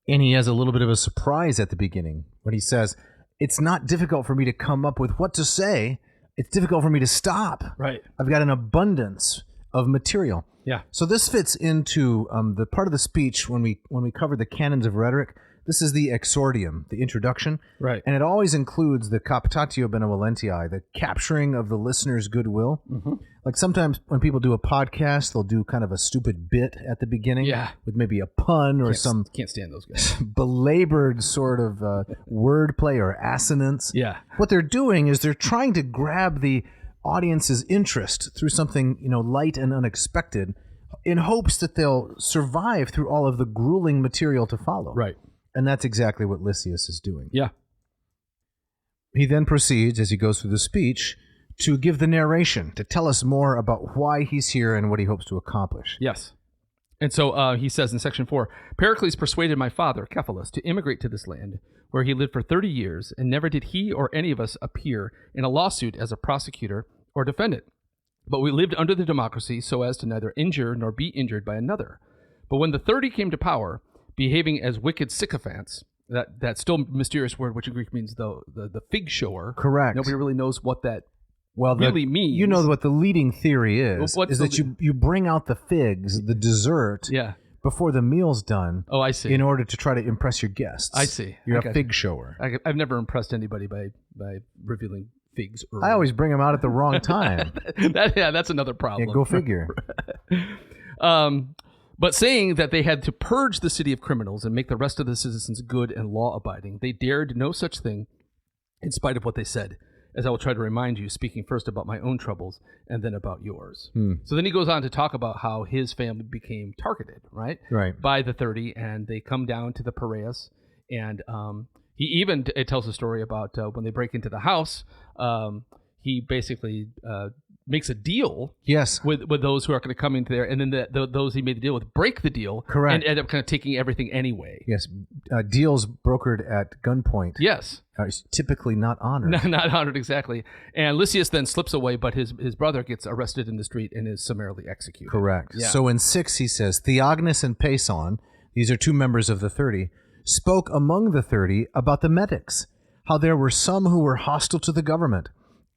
And he has a little bit of a surprise at the beginning when he says, it's not difficult for me to come up with what to say. It's difficult for me to stop. Right. I've got an abundance of material. Yeah. So this fits into the part of the speech when we cover the canons of rhetoric. This is the exordium, the introduction. Right. And it always includes the captatio benevolentiae, the capturing of the listener's goodwill. Mm-hmm. Like sometimes when people do a podcast, they'll do kind of a stupid bit at the beginning. Yeah. With maybe a pun or Can't stand those guys. belabored sort of wordplay or assonance. Yeah. What they're doing is they're trying to grab the audience's interest through something, light and unexpected in hopes that they'll survive through all of the grueling material to follow. Right. And that's exactly what Lysias is doing. Yeah. He then proceeds, as he goes through the speech, to give the narration, to tell us more about why he's here and what he hopes to accomplish. Yes. And so he says in section 4, Pericles persuaded my father, Kephalus, to immigrate to this land, where he lived for 30 years, and never did he or any of us appear in a lawsuit as a prosecutor or defendant. But we lived under the democracy so as to neither injure nor be injured by another. But when the 30 came to power, behaving as wicked sycophants, that still mysterious word, which in Greek means the fig shower. Correct. Nobody really knows what that really means. You know what the leading theory is that you bring out the figs, the dessert, before the meal's done. Oh, I see. In order to try to impress your guests. I see. You're a fig shower. I've never impressed anybody by revealing figs early. I always bring them out at the wrong time. That's another problem. Yeah, go figure. But saying that they had to purge the city of criminals and make the rest of the citizens good and law-abiding, they dared no such thing in spite of what they said, as I will try to remind you, speaking first about my own troubles and then about yours. So then he goes on to talk about how his family became targeted, right? By the 30, and they come down to the Piraeus, and he even it tells a story about when they break into the house, he basically makes a deal with those who are going to come into there, and then those he made the deal with break the deal. Correct. And end up kind of taking everything anyway. Yes. Deals brokered at gunpoint. Yes. Are typically not honored. Not honored, exactly. And Lysias then slips away, but his brother gets arrested in the street and is summarily executed. Correct. Yeah. So in 6 he says, Theognis and Pason, these are 2 members of the 30, spoke among the 30 about the metics, how there were some who were hostile to the government,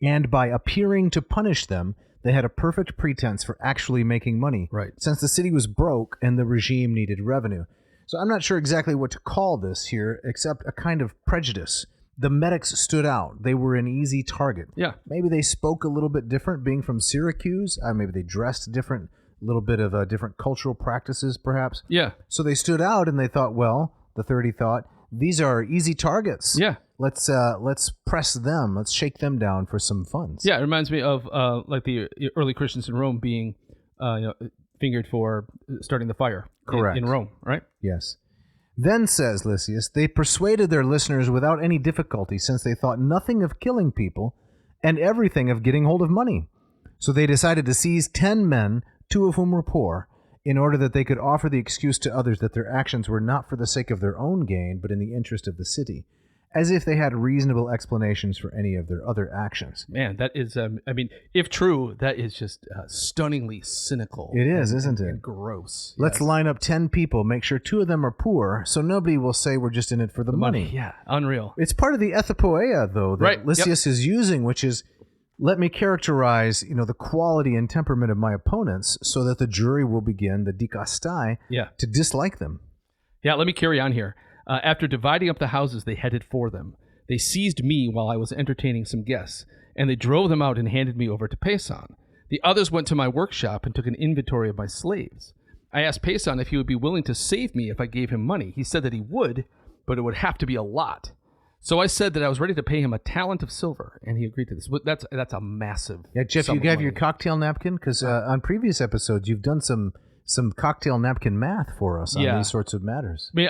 and by appearing to punish them, they had a perfect pretense for actually making money, since the city was broke and the regime needed revenue. So I'm not sure exactly what to call this here, except a kind of prejudice. The metics stood out. They were an easy target. Yeah. Maybe they spoke a little bit different, being from Syracuse. Maybe they dressed different, a little bit of different cultural practices, perhaps. Yeah. So they stood out, and they thought, well, the 30 thought, these are easy targets. Yeah. Let's press them. Let's shake them down for some funds. Yeah, it reminds me of like the early Christians in Rome being fingered for starting the fire. Correct. In Rome, right? Yes. Then, says Lysias, they persuaded their listeners without any difficulty, since they thought nothing of killing people and everything of getting hold of money. So they decided to seize 10 men, 2 of whom were poor, in order that they could offer the excuse to others that their actions were not for the sake of their own gain, but in the interest of the city, as if they had reasonable explanations for any of their other actions. Man, that is, if true, that is just stunningly cynical. It is, isn't it? And gross. Let's line up 10 people, make sure 2 of them are poor, so nobody will say we're just in it for the money. Yeah, unreal. It's part of the ethopoeia, though, that Lysias is using, which is let me characterize, the quality and temperament of my opponents so that the jury will begin, the dikastai, to dislike them. Yeah, let me carry on here. After dividing up the houses, they headed for them. They seized me while I was entertaining some guests, and they drove them out and handed me over to Payson. The others went to my workshop and took an inventory of my slaves. I asked Payson if he would be willing to save me if I gave him money. He said that he would, but it would have to be a lot. So I said that I was ready to pay him a talent of silver, and he agreed to this. But that's a massive. Yeah, Jeff, you have your cocktail napkin? Because on previous episodes, you've done some cocktail napkin math for us on these sorts of matters. I mean,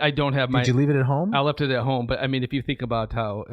I don't have my... Did you leave it at home? I left it at home, but I mean, if you think about how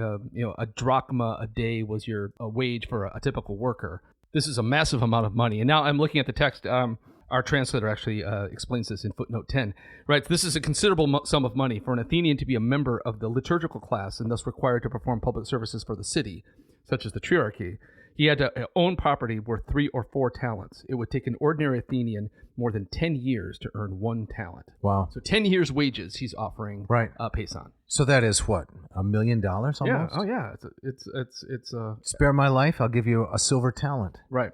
a drachma a day was your wage for a typical worker, this is a massive amount of money. And now I'm looking at the text. Our translator actually explains this in footnote 10. Right, this is a considerable sum of money for an Athenian to be a member of the liturgical class and thus required to perform public services for the city, such as the triarchy. He had to own property worth 3 or 4 talents. It would take an ordinary Athenian more than 10 years to earn 1 talent. Wow. So 10 years' wages he's offering Payson. So that is what, $1 million almost? Yeah. Oh, yeah. It's spare my life, I'll give you a silver talent. Right.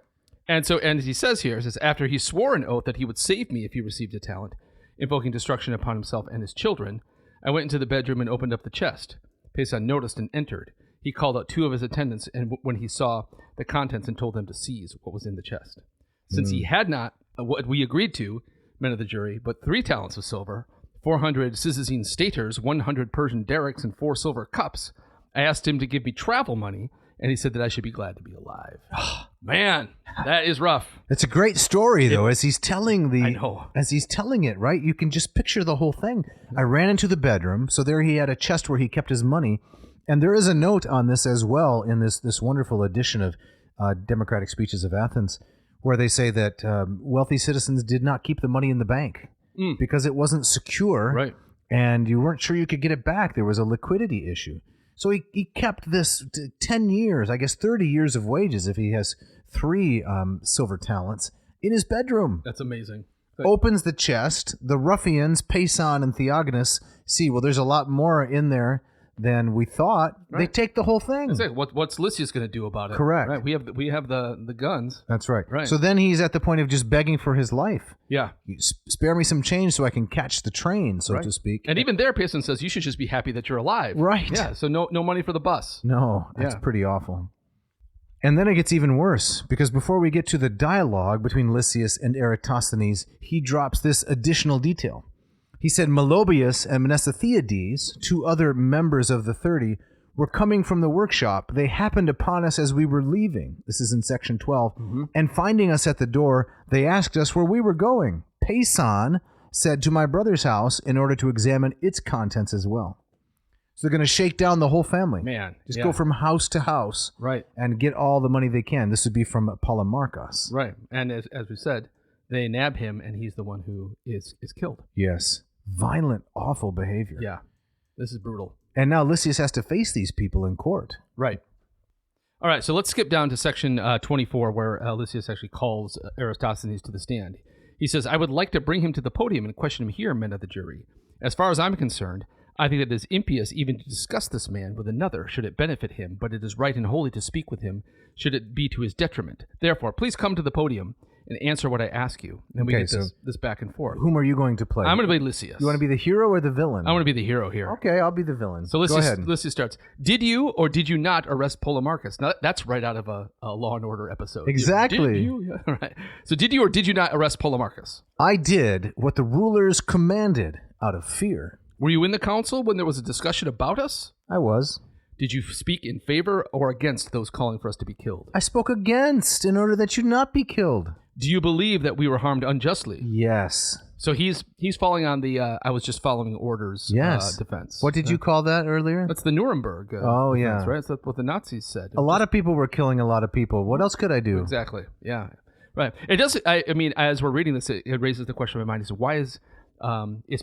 And as he says here, after he swore an oath that he would save me if he received a talent, invoking destruction upon himself and his children, I went into the bedroom and opened up the chest. Payson noticed and entered. He called out 2 of his attendants, and when he saw the contents, and told them to seize what was in the chest. Since he had not what we agreed to, men of the jury, but 3 talents of silver, 400 Cyzicene staters, 100 Persian derricks, and 4 silver cups, I asked him to give me travel money, and he said that I should be glad to be alive. Man, that is rough. It's a great story, though, as he's telling as he's telling it, right? You can just picture the whole thing. I ran into the bedroom, so there he had a chest where he kept his money, and there is a note on this as well in this wonderful edition of Democratic Speeches of Athens, where they say that wealthy citizens did not keep the money in the bank because it wasn't secure, right? And you weren't sure you could get it back. There was a liquidity issue. So he kept this 10 years, I guess 30 years of wages if he has 3 silver talents in his bedroom. That's amazing. Opens the chest. The ruffians, Payson and Theognis, see, well, there's a lot more in there than we thought. Right. They take the whole thing. What's Lysias going to do about it? Correct. Right. We have the guns. That's right. Right. So then he's at the point of just begging for his life. Yeah. Spare me some change so I can catch the train, so to speak. And even there, Payson says you should just be happy that you're alive. Right. Yeah. So no money for the bus. No, that's pretty awful. And then it gets even worse, because before we get to the dialogue between Lysias and Eratosthenes, he drops this additional detail. He said Melobius and Mnesothiades, 2 other members of the 30, were coming from the workshop. They happened upon us as we were leaving. This is in section 12. And finding us at the door, they asked us where we were going. Payson said to my brother's house in order to examine its contents as well. So they're going to shake down the whole family. Man. Just go from house to house. Right. And get all the money they can. This would be from Polemarchus. Right. And as we said, they nab him, and he's the one who is killed. Yes. Violent, awful behavior. Yeah. This is brutal. And now Lysias has to face these people in court. Right. All right, so let's skip down to section 24, where Lysias actually calls Eratosthenes to the stand. He says, I would like to bring him to the podium and question him here, men of the jury. As far as I'm concerned, I think that it is impious even to discuss this man with another, should it benefit him, but it is right and holy to speak with him, should it be to his detriment. Therefore, please come to the podium and answer what I ask you. And we get this back and forth. Whom are you going to play? I'm going to play Lysias. You want to be the hero or the villain? I want to be the hero here. Okay, I'll be the villain. So Go ahead. Lysias starts. Did you or did you not arrest Polemarchus? Now, that's right out of a Law and Order episode. Exactly. Did you? Yeah, right. So did you or did you not arrest Polemarchus? I did what the rulers commanded out of fear. Were you in the council when there was a discussion about us? I was. Did you speak in favor or against those calling for us to be killed? I spoke against, in order that you not be killed. Do you believe that we were harmed unjustly? Yes. So he's falling on the I was just following orders defense. What did you call that earlier? That's the Nuremberg defense, right? That's what the Nazis said. A lot of people were killing a lot of people. What else could I do? Exactly. Yeah. Right. It does. I mean, as we're reading this, it raises the question in my mind: is why is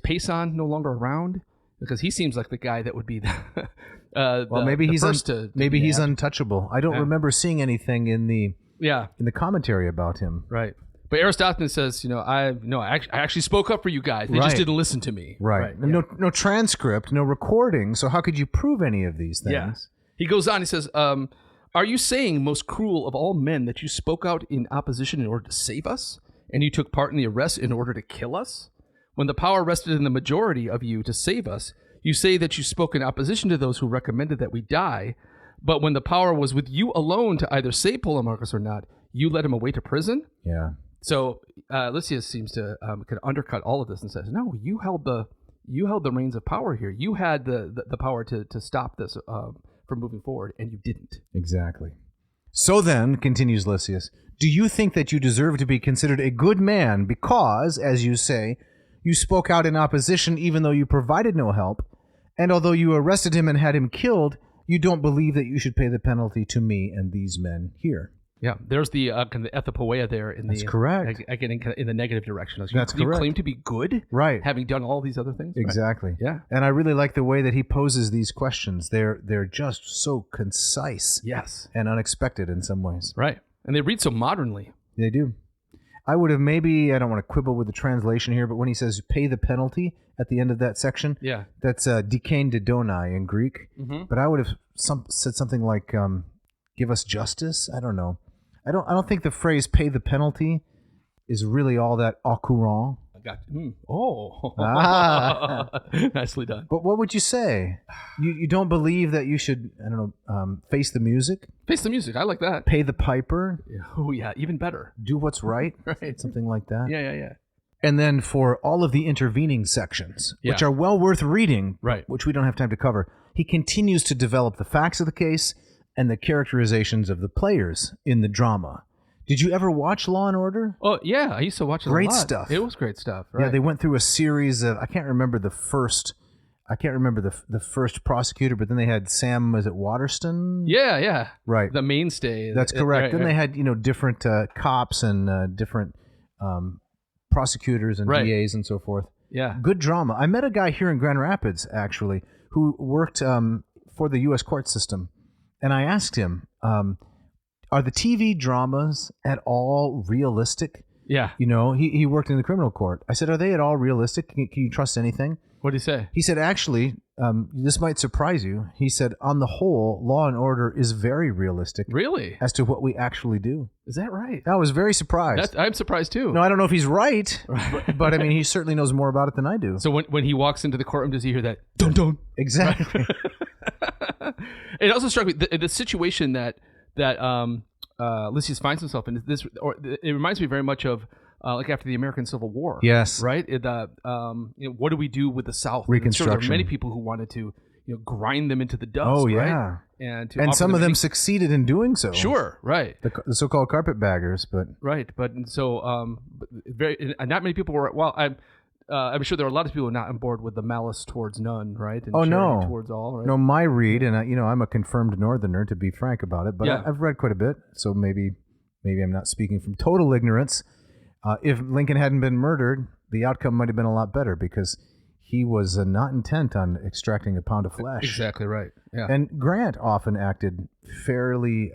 Payson no longer around? Because he seems like the guy that would be maybe he's he's untouchable. I don't remember seeing anything in the commentary about him. Right. But Eratosthenes says, I actually spoke up for you guys. They just didn't listen to me. Right. No transcript, no recording. So how could you prove any of these things? Yeah. He goes on. He says, Are you saying, most cruel of all men, that you spoke out in opposition in order to save us, and you took part in the arrest in order to kill us? When the power rested in the majority of you to save us, you say that you spoke in opposition to those who recommended that we die, but when the power was with you alone to either save Polemarchus or not, you led him away to prison? Yeah. So Lysias seems to kind of undercut all of this and says, no, you held the reins of power here. You had the power to stop this from moving forward, and you didn't. Exactly. So then, continues Lysias, do you think that you deserve to be considered a good man because, as you say, you spoke out in opposition even though you provided no help, and although you arrested him and had him killed, you don't believe that you should pay the penalty to me and these men here? Yeah, there's the kind of the ethopoeia there in That's correct. Again, in the negative direction. That's you correct. claim to be good, Right. having done all these other things. Exactly. Right? Yeah. And I really like the way that he poses these questions. They're just so concise. Yes. And unexpected in some ways. Right. And they read so modernly. They do. I would have maybe, I don't want to quibble with the translation here, but when he says pay the penalty at the end of that section, Yeah. that's dikain didonai in Greek. Mm-hmm. But I would have said something like give us justice. I don't know. I don't think the phrase pay the penalty is really all that au courant. I got Oh. Ah. Nicely done. But what would you say? You don't believe that you should, I don't know, face the music? Face the music. I like that. Pay the piper? Oh, yeah. Even better. Do what's right? Right. Something like that? Yeah. And then for all of the intervening sections, which Yeah. are well worth reading, Right. which we don't have time to cover, he continues to develop the facts of the case and the characterizations of the players in the drama. Did you ever watch Law and Order? Oh, yeah. I used to watch it Great a lot. stuff. It was great stuff. Right. Yeah, they went through a series of, I can't remember the first prosecutor, but then they had Sam, was it Waterston? Yeah. Right. The mainstay. That's correct. Right, Then right. they had, different cops and different prosecutors and Right. DAs and so forth. Yeah. Good drama. I met a guy here in Grand Rapids, actually, who worked for the U.S. court system. And I asked him, are the TV dramas at all realistic? Yeah. He worked in the criminal court. I said, are they at all realistic? Can you trust anything? What did he say? He said, actually, this might surprise you. He said, on the whole, Law and Order is very realistic Really? as to what we actually do. Is that right? I was very surprised. I'm surprised too. No, I don't know if he's right, but I mean, he certainly knows more about it than I do. So when he walks into the courtroom, does he hear that dun dun? Exactly. It also struck me the situation that Lysias finds himself in. It reminds me very much of like after the American Civil War. Yes. Right. What do we do with the South? Reconstruction. There were many people who wanted to grind them into the dust. Oh, right? yeah. And some of them succeeded in doing so. Sure. Right. The so-called carpetbaggers, but Right. But so not many people were. Well, I'm sure there are a lot of people not on board with the malice towards none, right? And charity towards all, right? No, my read, and I'm a confirmed Northerner, to be frank about it, but Yeah. I've read quite a bit, so maybe I'm not speaking from total ignorance. If Lincoln hadn't been murdered, the outcome might have been a lot better because he was not intent on extracting a pound of flesh. Exactly right. Yeah. And Grant often acted fairly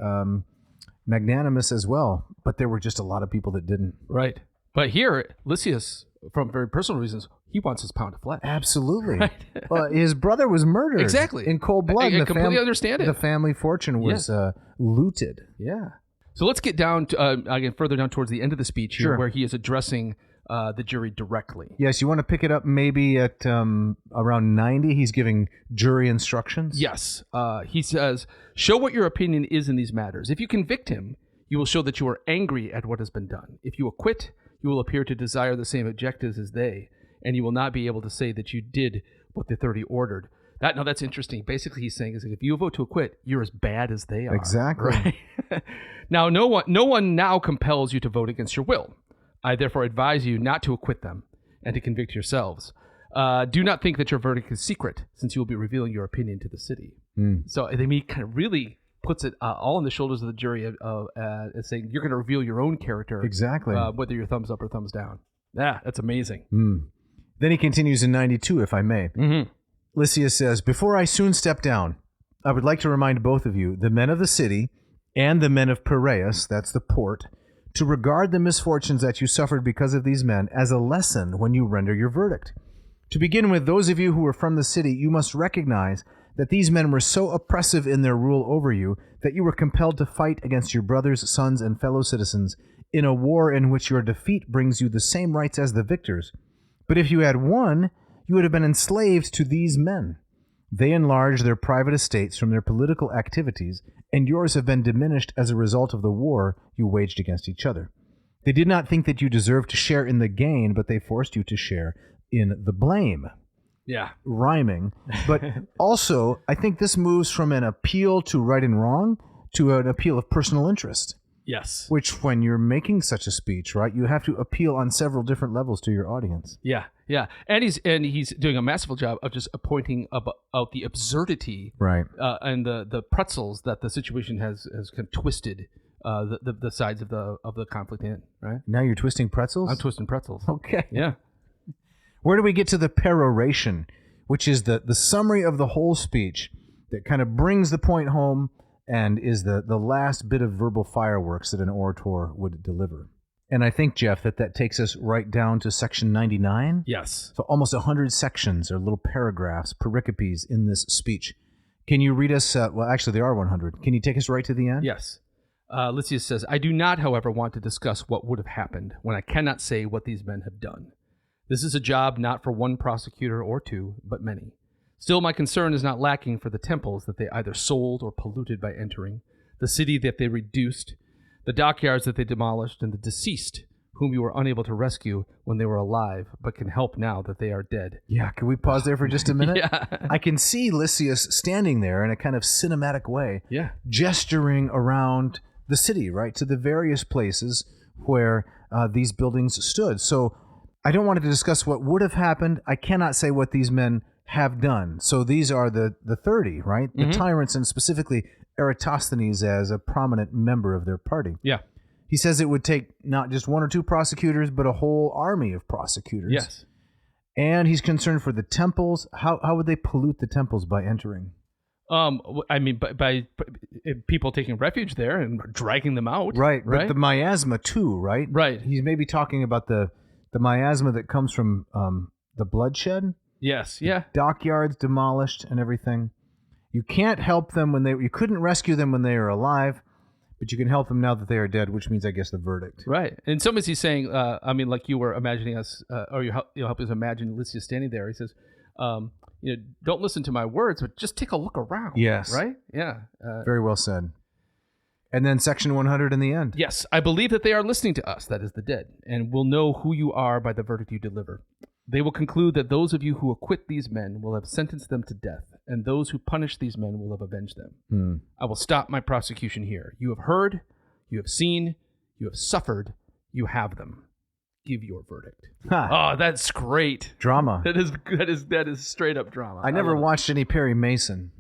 magnanimous as well, but there were just a lot of people that didn't. Right. But here, Lysias, from very personal reasons, he wants his pound of flesh. Absolutely. Right. Well, his brother was murdered. Exactly. In cold blood. I completely understand it. The family fortune was looted. Yeah. So let's get down to, again, further down towards the end of the speech here, Sure. where he is addressing the jury directly. Yes, you want to pick it up maybe at around 90. He's giving jury instructions. Yes. He says, show what your opinion is in these matters. If you convict him, you will show that you are angry at what has been done. If you acquit, you will appear to desire the same objectives as they, and you will not be able to say that you did what the 30 ordered. That's interesting. Basically, he's saying is that if you vote to acquit, you're as bad as they are. Exactly. Right? Now, no one now compels you to vote against your will. I therefore advise you not to acquit them and to convict yourselves. Do not think that your verdict is secret, since you will be revealing your opinion to the city. So I mean, he kind of really puts it all on the shoulders of the jury as saying you're going to reveal your own character. Exactly. Whether you're thumbs up or thumbs down. Yeah, that's amazing. Then he continues in 92, if I may. Mm-hmm. Lysias says, before I soon step down, I would like to remind both of you, the men of the city and the men of Piraeus, that's the port, to regard the misfortunes that you suffered because of these men as a lesson when you render your verdict. To begin with, those of you who are from the city, you must recognize that these men were so oppressive in their rule over you that you were compelled to fight against your brothers, sons, and fellow citizens in a war in which your defeat brings you the same rights as the victors. But if you had won, you would have been enslaved to these men. They enlarged their private estates from their political activities, and yours have been diminished as a result of the war you waged against each other. They did not think that you deserved to share in the gain, but they forced you to share in the blame. Yeah. Rhyming. But also, I think this moves from an appeal to right and wrong to an appeal of personal interest. Yes. Which, when you're making such a speech, right, you have to appeal on several different levels to your audience. Yeah, yeah, and he's doing a masterful job of just pointing out the absurdity, right, and the pretzels that the situation has kind of twisted the sides of the conflict in. Right now, you're twisting pretzels. I'm twisting pretzels. Okay. Yeah. Where do we get to the peroration, which is the summary of the whole speech that kind of brings the point home and is the last bit of verbal fireworks that an orator would deliver? And I think, Jeff, that takes us right down to section 99. Yes. So almost 100 sections or little paragraphs, pericopes in this speech. Can you read us, well, actually, there are 100. Can you take us right to the end? Yes. Lysias says, I do not, however, want to discuss what would have happened when I cannot say what these men have done. This is a job not for one prosecutor or two, but many. Still, my concern is not lacking for the temples that they either sold or polluted by entering, the city that they reduced, the dockyards that they demolished, and the deceased, whom you were unable to rescue when they were alive, but can help now that they are dead. Yeah, can we pause there for just a minute? Yeah. I can see Lysias standing there in a kind of cinematic way, yeah, gesturing around the city, right, to the various places where these buildings stood. So I don't want to discuss what would have happened. I cannot say what these men have done. So these are the 30, right? The tyrants, and specifically Eratosthenes as a prominent member of their party. Yeah. He says it would take not just one or two prosecutors, but a whole army of prosecutors. Yes. And he's concerned for the temples. How would they pollute the temples by entering? I mean, by people taking refuge there and dragging them out. Right. But the miasma too, right? Right. He's maybe talking about the miasma that comes from the bloodshed. Yes. Yeah. Dockyards demolished and everything. You can't help them you couldn't rescue them when they are alive, but you can help them now that they are dead, which means, I guess, the verdict. Right. In some ways, he's saying, I mean, like you were imagining us, or you help us imagine Lysias standing there. He says, don't listen to my words, but just take a look around. Yes. Right? Yeah. Very well said. And then section 100 in the end. Yes. I believe that they are listening to us, that is the dead, and will know who you are by the verdict you deliver. They will conclude that those of you who acquit these men will have sentenced them to death, and those who punish these men will have avenged them. I will stop my prosecution here. You have heard, you have seen, you have suffered, you have them. Give your verdict. Oh, that's great. Drama. That is straight up drama. I never watched any Perry Mason.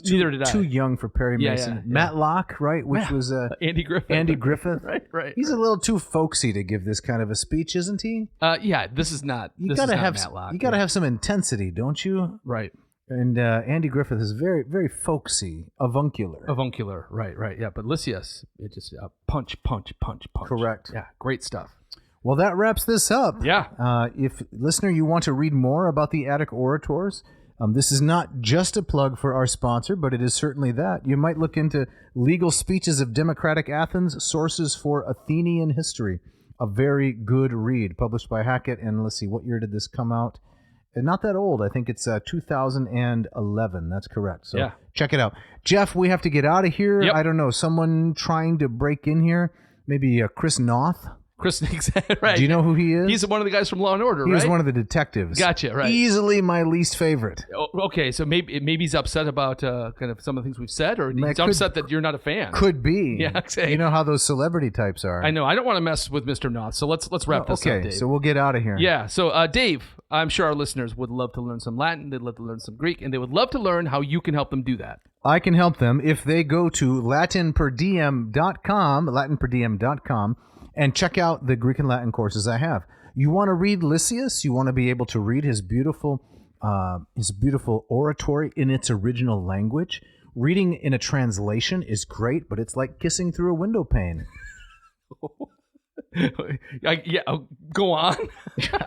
Neither did I. Too young for Perry Mason. Yeah. Matlock, right? Which was Andy Griffith. Andy Griffith. Right. He's a little too folksy to give this kind of a speech, isn't he? Yeah, this is not. You gotta have Matlock. You gotta have some intensity, don't you? Right. And Andy Griffith is very, very folksy, avuncular. Right. Yeah, but Lysias, it just punch. Correct. Yeah, great stuff. Well, that wraps this up. Yeah. If, listener, you want to read more about the Attic orators, this is not just a plug for our sponsor, but it is certainly that. You might look into Legal Speeches of Democratic Athens, Sources for Athenian History, a very good read, published by Hackett. And let's see, what year did this come out? Not that old. I think it's 2011. That's correct. So check it out. Jeff, we have to get out of here. Yep. I don't know, someone trying to break in here? Maybe Chris Noth? Chris, right. Do you know who he is? He's one of the guys from Law and Order, right? He was one of the detectives. Gotcha, right. Easily my least favorite. Okay, so maybe he's upset about kind of some of the things we've said, or he's upset that you're not a fan. Could be. Yeah, okay. You know how those celebrity types are. I know. I don't want to mess with Mr. Noth, so let's wrap this up, Dave. Okay, so we'll get out of here. Yeah, so Dave, I'm sure our listeners would love to learn some Latin, they'd love to learn some Greek, and they would love to learn how you can help them do that. I can help them if they go to latinperdiem.com, and check out the Greek and Latin courses I have. You want to read Lysias? You want to be able to read his beautiful oratory in its original language? Reading in a translation is great, but it's like kissing through a window pane. Go on.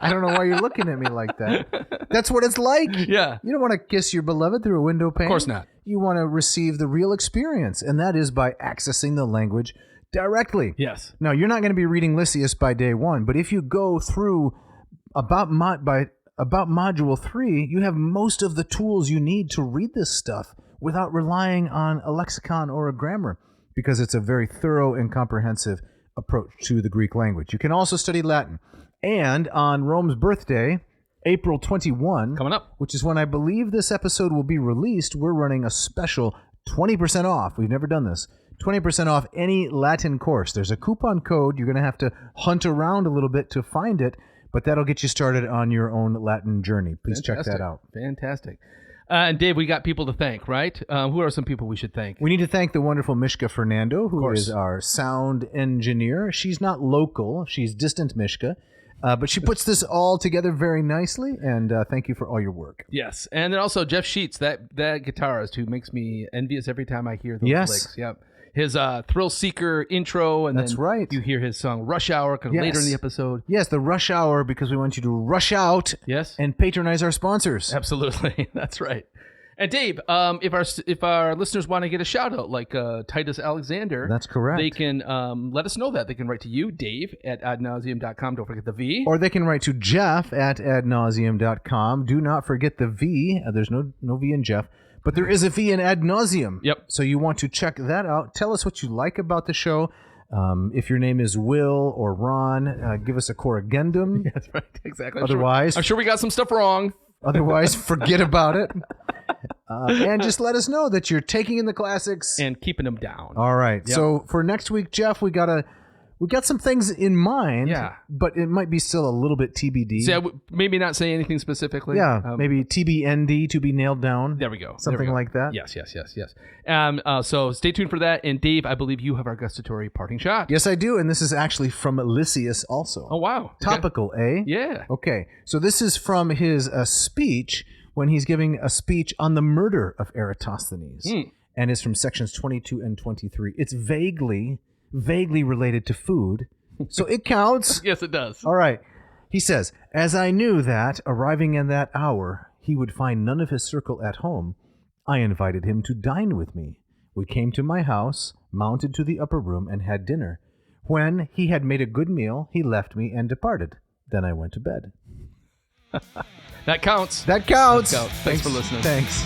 I don't know why you're looking at me like that. That's what it's like. Yeah. You don't want to kiss your beloved through a window pane. Of course not. You want to receive the real experience, and that is by accessing the language directly. Yes. Now, you're not going to be reading Lysias by day one, but if you go through about Module 3, you have most of the tools you need to read this stuff without relying on a lexicon or a grammar, because it's a very thorough and comprehensive approach to the Greek language. You can also study Latin. And on Rome's birthday, April 21, coming up, which is when I believe this episode will be released, we're running a special 20% off. We've never done this. 20% off any Latin course. There's a coupon code. You're going to have to hunt around a little bit to find it, but that'll get you started on your own Latin journey. Please check that out. Fantastic. And Dave, we got people to thank, right? Who are some people we should thank? We need to thank the wonderful Mishka Fernando, who is our sound engineer. She's not local. She's distant Mishka. But she puts this all together very nicely, and thank you for all your work. Yes. And then also Jeff Sheets, that guitarist who makes me envious every time I hear those licks. Yep. His Thrill Seeker intro, and that's then right. You hear his song Rush Hour later in the episode. Yes, the Rush Hour, because we want you to rush out and patronize our sponsors. Absolutely. That's right. And Dave, if our listeners want to get a shout out like Titus Alexander, that's correct. They can let us know that. They can write to you, Dave, at adnauseum.com. Don't forget the V. Or they can write to Jeff at adnauseum.com. Do not forget the V. There's no V in Jeff. But there is a V in ad nauseum. Yep. So you want to check that out. Tell us what you like about the show. If your name is Will or Ron, give us a corrigendum. That's right. Exactly. Otherwise, I'm sure we got some stuff wrong. Otherwise, forget about it. And just let us know that you're taking in the classics and keeping them down. All right. Yep. So for next week, Jeff, we got some things in mind. Yeah. But it might be still a little bit TBD. So maybe not say anything specifically. Yeah. Maybe TBND, to be nailed down. There we go. Something like that. Yes. So stay tuned for that. And Dave, I believe you have our gustatory parting shot. Yes, I do. And this is actually from Lysias also. Oh, wow. Topical, eh? Yeah. Okay. So this is from his speech when he's giving a speech on the murder of Eratosthenes. And it's from sections 22 and 23. It's vaguely related to food, so it counts. Yes, it does. All right. He says, as I knew that, arriving in that hour, he would find none of his circle at home, I invited him to dine with me. We came to my house, mounted to the upper room, and had dinner. When he had made a good meal, he left me and departed. Then I went to bed. That counts. That counts. Thanks for listening. Thanks.